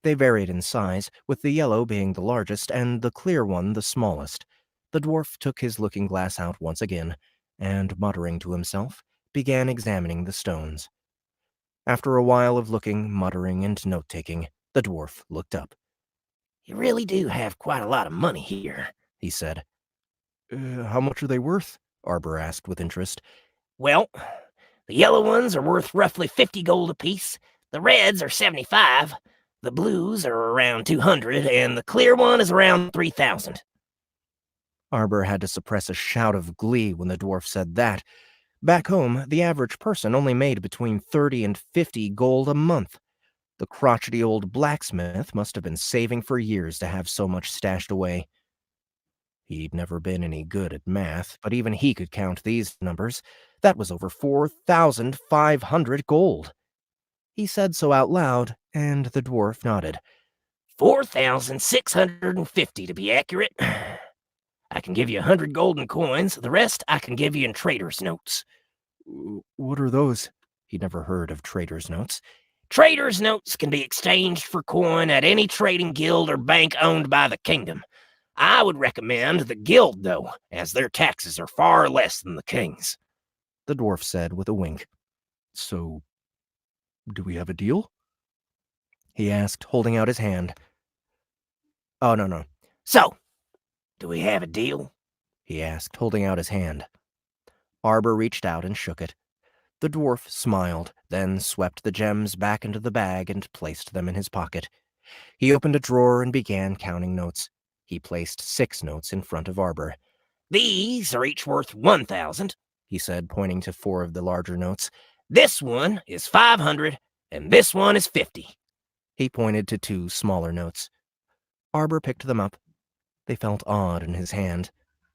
[SPEAKER 1] They varied in size, with the yellow being the largest and the clear one the smallest. The dwarf took his looking glass out once again, and, muttering to himself, began examining the stones. After a while of looking, muttering, and note-taking, the dwarf looked up. You really do have quite a lot of money here, he said. How much are they worth? Arbor asked with interest. Well, the yellow ones are worth roughly 50 gold apiece, the reds are 75, the blues are around 200, and the clear one is around 3,000. Arbor had to suppress a shout of glee when the dwarf said that. Back home, the average person only made between 30 and 50 gold a month. The crotchety old blacksmith must have been saving for years to have so much stashed away. He'd never been any good at math, but even he could count these numbers. That was over 4,500 gold. He said so out loud, and the dwarf nodded. 4,650 to be accurate. I can give you 100 golden coins. The rest I can give you in trader's notes. What are those? He'd never heard of trader's notes. Trader's notes can be exchanged for coin at any trading guild or bank owned by the kingdom. I would recommend the guild, though, as their taxes are far less than the king's, the dwarf said with a wink. So, do we have a deal? He asked, holding out his hand. Oh, no. So, do we have a deal? He asked, holding out his hand. Arbor reached out and shook it. The dwarf smiled, then swept the gems back into the bag and placed them in his pocket. He opened a drawer and began counting notes. He placed 6 notes in front of Arbor. These are each worth 1,000, he said, pointing to 4 of the larger notes. This one is 500, and this one is 50. He pointed to 2 smaller notes. Arbor picked them up. They felt odd in his hand.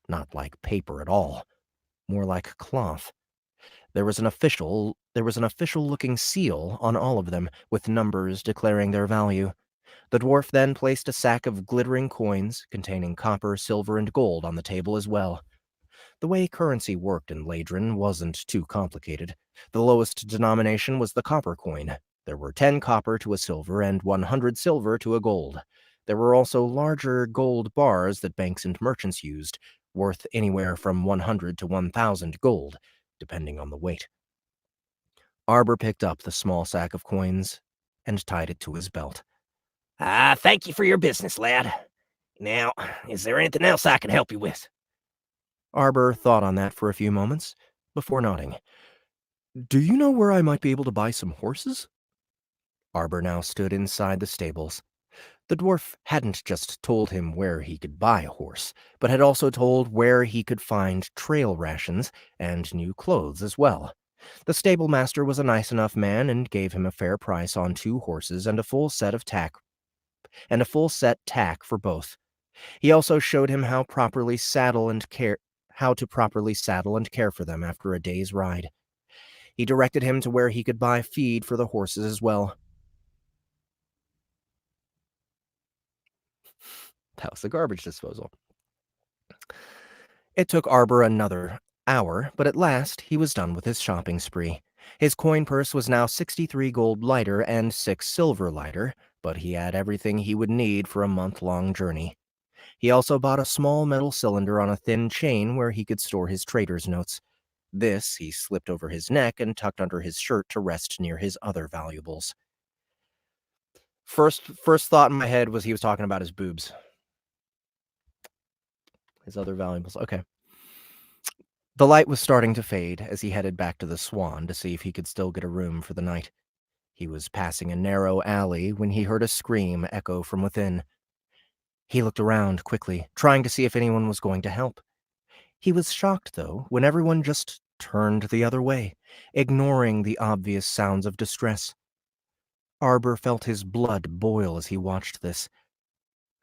[SPEAKER 1] Not like paper at all. More like cloth. There was an official-looking seal on all of them, with numbers declaring their value. The dwarf then placed a sack of glittering coins, containing copper, silver, and gold, on the table as well. The way currency worked in Ladrin wasn't too complicated. The lowest denomination was the copper coin. There were 10 copper to a silver and 100 silver to a gold. There were also larger gold bars that banks and merchants used, worth anywhere from 100 to 1,000 gold, depending on the weight. Arbor picked up the small sack of coins and tied it to his belt. Thank you for your business, lad. Now, is there anything else I can help you with? Arbor thought on that for a few moments, before nodding. Do you know where I might be able to buy some horses? Arbor now stood inside the stables. The dwarf hadn't just told him where he could buy a horse, but had also told where he could find trail rations and new clothes as well. The stable master was a nice enough man and gave him a fair price on 2 horses and a full set tack for both. He also showed him how to properly saddle and care for them after a day's ride. He directed him to where he could buy feed for the horses as well. That was the garbage disposal. It took Arbor another hour, but at last he was done with his shopping spree. His coin purse was now 63 gold lighter and 6 silver lighter, but he had everything he would need for a month-long journey. He also bought a small metal cylinder on a thin chain where he could store his trader's notes. This he slipped over his neck and tucked under his shirt to rest near his other valuables. First thought in my head was he was talking about his boobs. His other valuables. Okay. The light was starting to fade as he headed back to the Swan to see if he could still get a room for the night. He was passing a narrow alley when he heard a scream echo from within. He looked around quickly, trying to see if anyone was going to help. He was shocked, though, when everyone just turned the other way, ignoring the obvious sounds of distress. Arbor felt his blood boil as he watched this.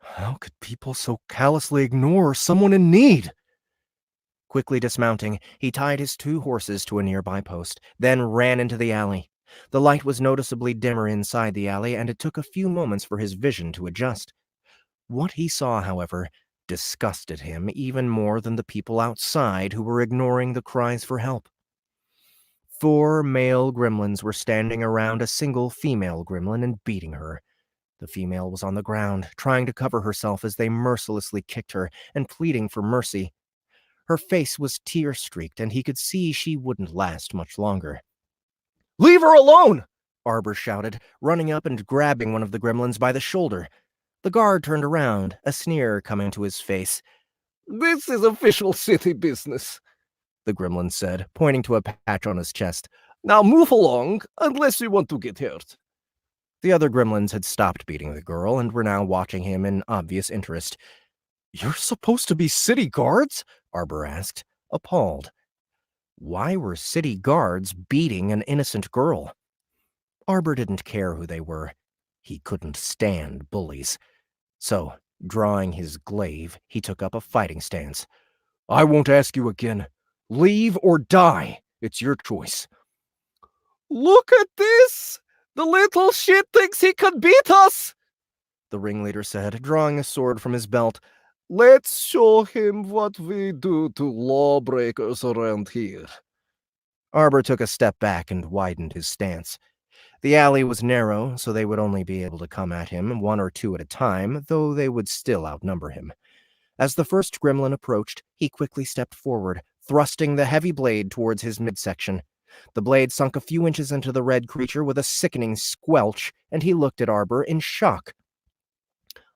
[SPEAKER 1] How could people so callously ignore someone in need? Quickly dismounting, he tied his 2 horses to a nearby post, then ran into the alley. The light was noticeably dimmer inside the alley, and it took a few moments for his vision to adjust. What he saw, however, disgusted him even more than the people outside who were ignoring the cries for help. 4 male gremlins were standing around a single female gremlin and beating her. The female was on the ground, trying to cover herself as they mercilessly kicked her and pleading for mercy. Her face was tear-streaked, and he could see she wouldn't last much longer. "Leave her alone!" Arbor shouted, running up and grabbing one of the gremlins by the shoulder. The guard turned around, a sneer coming to his face. "This is official city business," the gremlin said, pointing to a patch on his chest. "Now move along, unless you want to get hurt." The other gremlins had stopped beating the girl and were now watching him in obvious interest. "You're supposed to be city guards?" Arbor asked, appalled. Why were city guards beating an innocent girl? Arbor didn't care who they were. He couldn't stand bullies. So, drawing his glaive, he took up a fighting stance. "I won't ask you again. Leave or die. It's your choice." "Look at this! The little shit thinks he could beat us!" the ringleader said, drawing a sword from his belt. "Let's show him what we do to lawbreakers around here." Arbor took a step back and widened his stance. The alley was narrow, so they would only be able to come at him 1 or 2 at a time, though they would still outnumber him. As the first gremlin approached, he quickly stepped forward, thrusting the heavy blade towards his midsection. The blade sunk a few inches into the red creature with a sickening squelch, and he looked at Arbor in shock.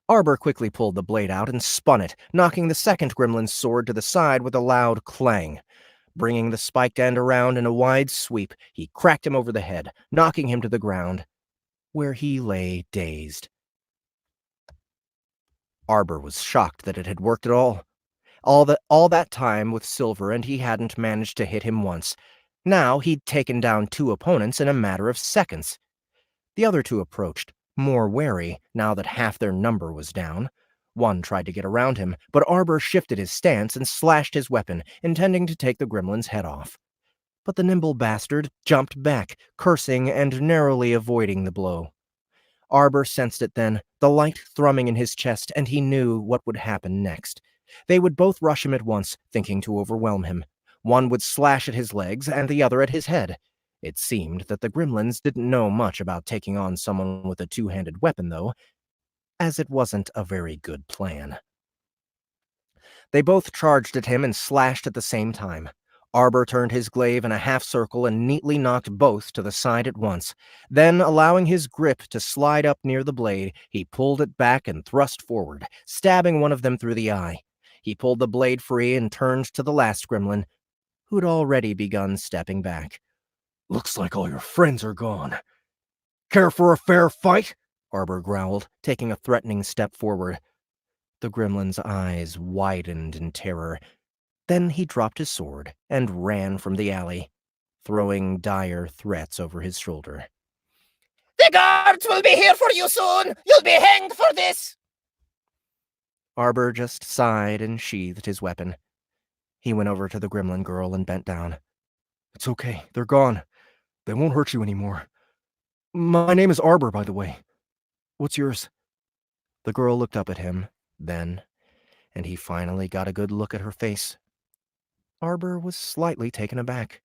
[SPEAKER 1] Arbor quickly pulled the blade out and spun it, knocking the second gremlin's sword to the side with a loud clang. Bringing the spiked end around in a wide sweep, he cracked him over the head, knocking him to the ground, where he lay dazed. Arbor was shocked that it had worked at all. All that time with Silver, and he hadn't managed to hit him once. Now he'd taken down 2 opponents in a matter of seconds. The other 2 approached, more wary now that half their number was down. One tried to get around him, but Arbor shifted his stance and slashed his weapon, intending to take the gremlin's head off. But the nimble bastard jumped back, cursing and narrowly avoiding the blow. Arbor sensed it then, the light thrumming in his chest, and he knew what would happen next. They would both rush him at once, thinking to overwhelm him. One would slash at his legs, and the other at his head. It seemed that the gremlins didn't know much about taking on someone with a 2-handed weapon, though, as it wasn't a very good plan. They both charged at him and slashed at the same time. Arbor turned his glaive in a half circle and neatly knocked both to the side at once. Then, allowing his grip to slide up near the blade, he pulled it back and thrust forward, stabbing one of them through the eye. He pulled the blade free and turned to the last gremlin, who'd already begun stepping back. "Looks like all your friends are gone. Care for a fair fight?" Arbor growled, taking a threatening step forward. The gremlin's eyes widened in terror. Then he dropped his sword and ran from the alley, throwing dire threats over his shoulder. "The guards will be here for you soon! You'll be hanged for this!" Arbor just sighed and sheathed his weapon. He went over to the gremlin girl and bent down. "It's okay. They're gone. They won't hurt you anymore. My name is Arbor, by the way. What's yours?" The girl looked up at him, then, and he finally got a good look at her face. Arbor was slightly taken aback.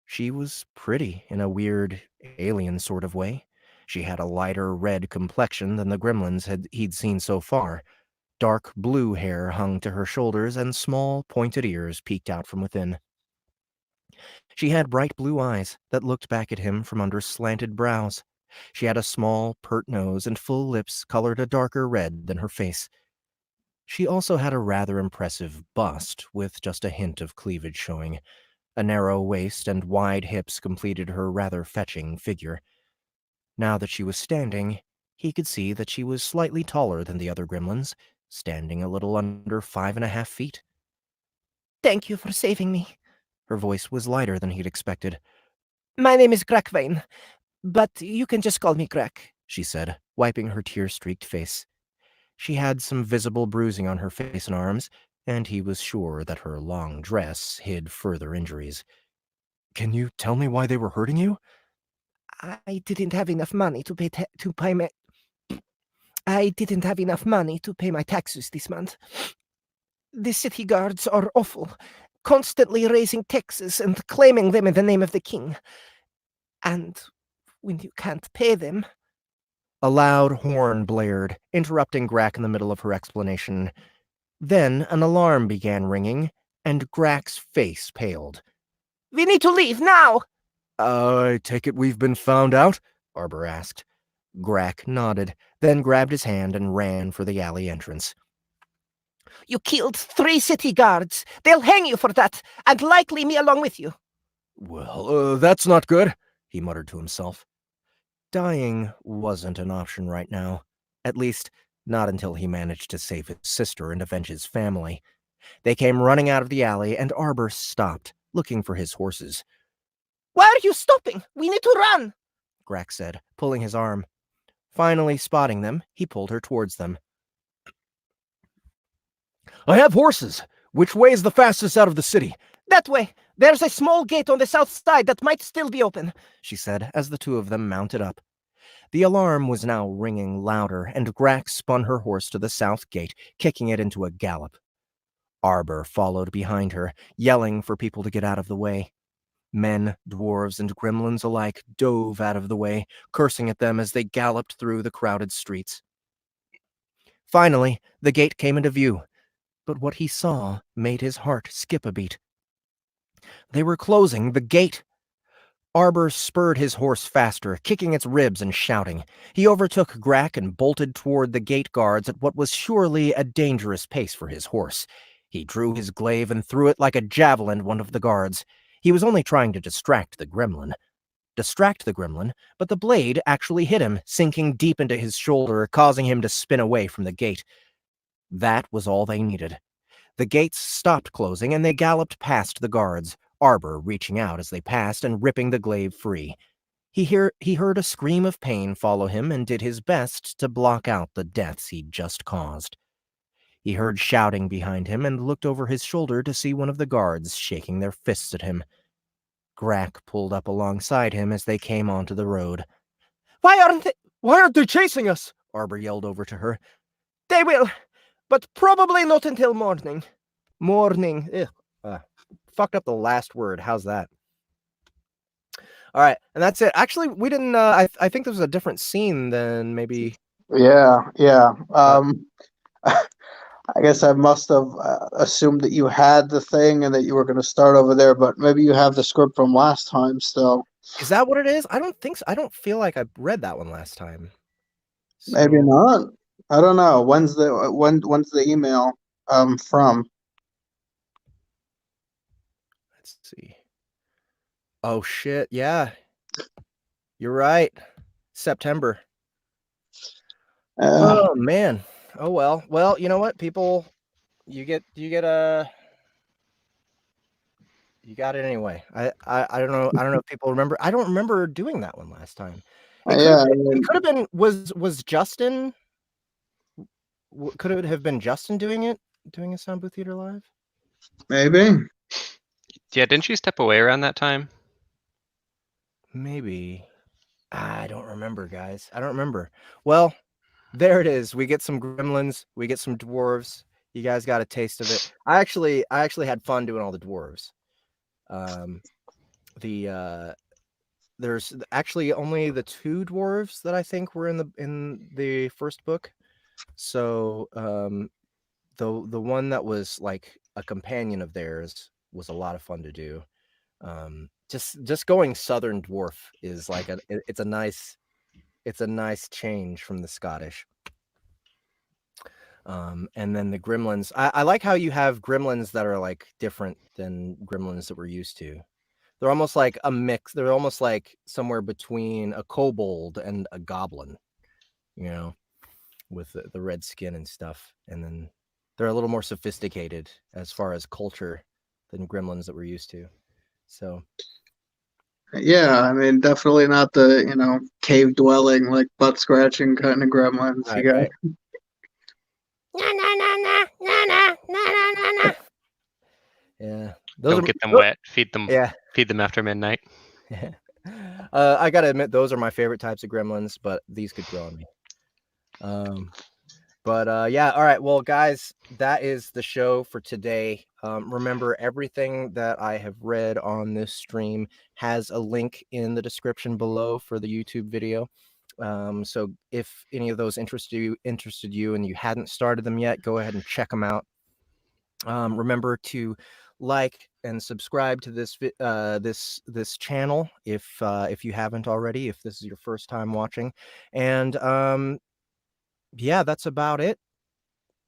[SPEAKER 1] She was pretty in a weird, alien sort of way. She had a lighter red complexion than the gremlins he'd seen so far. Dark blue hair hung to her shoulders, and small, pointed ears peeked out from within. She had bright blue eyes that looked back at him from under slanted brows. She had a small, pert nose and full lips colored a darker red than her face. She also had a rather impressive bust, with just a hint of cleavage showing. A narrow waist and wide hips completed her rather fetching figure. Now that she was standing, he could see that she was slightly taller than the other gremlins, standing a little under 5.5 feet.
[SPEAKER 5] Thank you for saving me.
[SPEAKER 1] Her voice was lighter than he'd expected.
[SPEAKER 5] My name is Grakvain, but you can just call me Grak,
[SPEAKER 1] she said, wiping her tear-streaked face. She had some visible bruising on her face and arms, and he was sure that her long dress hid further injuries. Can you tell me why they were hurting you?
[SPEAKER 5] I didn't have enough money to pay my... I didn't have enough money to pay my taxes this month. The city guards are awful, constantly raising taxes and claiming them in the name of the king. And when you can't pay them...
[SPEAKER 1] A loud horn blared, interrupting Grak in the middle of her explanation. Then an alarm began ringing, and Grak's face paled.
[SPEAKER 5] We need to leave, now!
[SPEAKER 1] I take it we've been found out? Arbor asked. Grak nodded, then grabbed his hand and ran for the alley entrance.
[SPEAKER 5] You killed 3 city guards. They'll hang you for that, and likely me along with you.
[SPEAKER 1] Well, that's not good, he muttered to himself. Dying wasn't an option right now. At least, not until he managed to save his sister and avenge his family. They came running out of the alley, and Arbor stopped, looking for his horses.
[SPEAKER 5] Why are you stopping? We need to run,
[SPEAKER 1] Grak said, pulling his arm. Finally spotting them, he pulled her towards them. I have horses. Which way is the fastest out of the city?
[SPEAKER 5] That way. There's a small gate on the south side that might still be open,
[SPEAKER 1] she said as the two of them mounted up. The alarm was now ringing louder, and Grak spun her horse to the south gate, kicking it into a gallop. Arbor followed behind her, yelling for people to get out of the way. Men, dwarves, and gremlins alike dove out of the way, cursing at them as they galloped through the crowded streets. Finally, the gate came into view, but what he saw made his heart skip a beat. They were closing the gate. Arbor spurred his horse faster, kicking its ribs and shouting. He overtook Grak and bolted toward the gate guards at what was surely a dangerous pace for his horse. He drew his glaive and threw it like a javelin at one of the guards. He was only trying to distract the gremlin, but the blade actually hit him, sinking deep into his shoulder, causing him to spin away from the gate. That was all they needed. The gates stopped closing, and they galloped past the guards, Arbor reaching out as they passed and ripping the glaive free. He heard a scream of pain follow him and did his best to block out the deaths he'd just caused. He heard shouting behind him and looked over his shoulder to see one of the guards shaking their fists at him. Grak pulled up alongside him as they came onto the road.
[SPEAKER 5] Why aren't
[SPEAKER 1] they chasing us? Arbor yelled over to her.
[SPEAKER 5] They will, but probably not until morning. Morning.
[SPEAKER 1] Fucked up the last word. How's that? All right, and that's it. Actually, we didn't. I think this was a different scene than maybe.
[SPEAKER 4] Yeah. I guess I must have assumed that you had the thing and that you were going to start over there, but maybe you have the script from last time still.
[SPEAKER 1] Is that what it is? I don't think so. I don't feel like I read that one last time.
[SPEAKER 4] So... Maybe not. I don't know. When's the email from?
[SPEAKER 1] Let's see. Oh shit! Yeah, you're right. September. Oh man. Oh well. Well, you know what, people, you got it anyway. I don't know. I don't know if people remember. I don't remember doing that one last time. It could have been. Was Justin? Could it have been Justin doing a Sound Booth Theater Live?
[SPEAKER 4] Maybe.
[SPEAKER 3] Yeah, didn't you step away around that time?
[SPEAKER 1] Maybe. I don't remember, guys. I don't remember. Well, there it is. We get some gremlins. We get some dwarves. You guys got a taste of it. I actually had fun doing all the dwarves. There's actually only the 2 dwarves that I think were in the first book. So the one that was like a companion of theirs was a lot of fun to do. Just going Southern dwarf is like it's a nice change from the Scottish. And then the gremlins. I like how you have gremlins that are like different than gremlins that we're used to. They're almost like a mix. They're almost like somewhere between a kobold and a goblin, you know, with the red skin and stuff. And then they're a little more sophisticated as far as culture than gremlins that we're used to. So
[SPEAKER 4] Yeah, I mean, definitely not the, cave dwelling, like butt scratching kind of gremlins. You got
[SPEAKER 1] right.
[SPEAKER 5] Na na na na na na na na na.
[SPEAKER 1] Yeah,
[SPEAKER 3] Don't get them wet. Feed them.
[SPEAKER 1] Yeah.
[SPEAKER 3] Feed them after midnight.
[SPEAKER 1] I gotta admit, those are my favorite types of gremlins, but these could grow on me. Yeah, all right. Well, guys, that is the show for today. Remember, everything that I have read on this stream has a link in the description below for the YouTube video. So if any of those interested you and you hadn't started them yet, go ahead and check them out. Remember to like and subscribe to this channel if you haven't already, if this is your first time watching. And yeah, that's about it.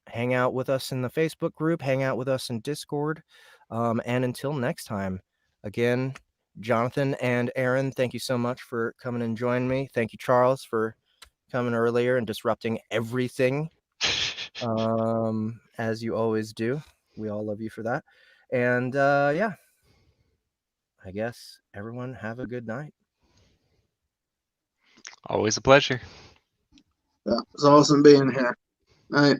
[SPEAKER 1] Hang out with us in the Facebook group, hang out with us in Discord. And until next time, again, Jonathan and Aaron, thank you so much for coming and joining me. Thank you, Charles, for coming earlier and disrupting everything, as you always do. We all love you for that. And yeah, I guess everyone have a good night.
[SPEAKER 3] Always a pleasure.
[SPEAKER 4] Yeah, it's awesome being here. All right.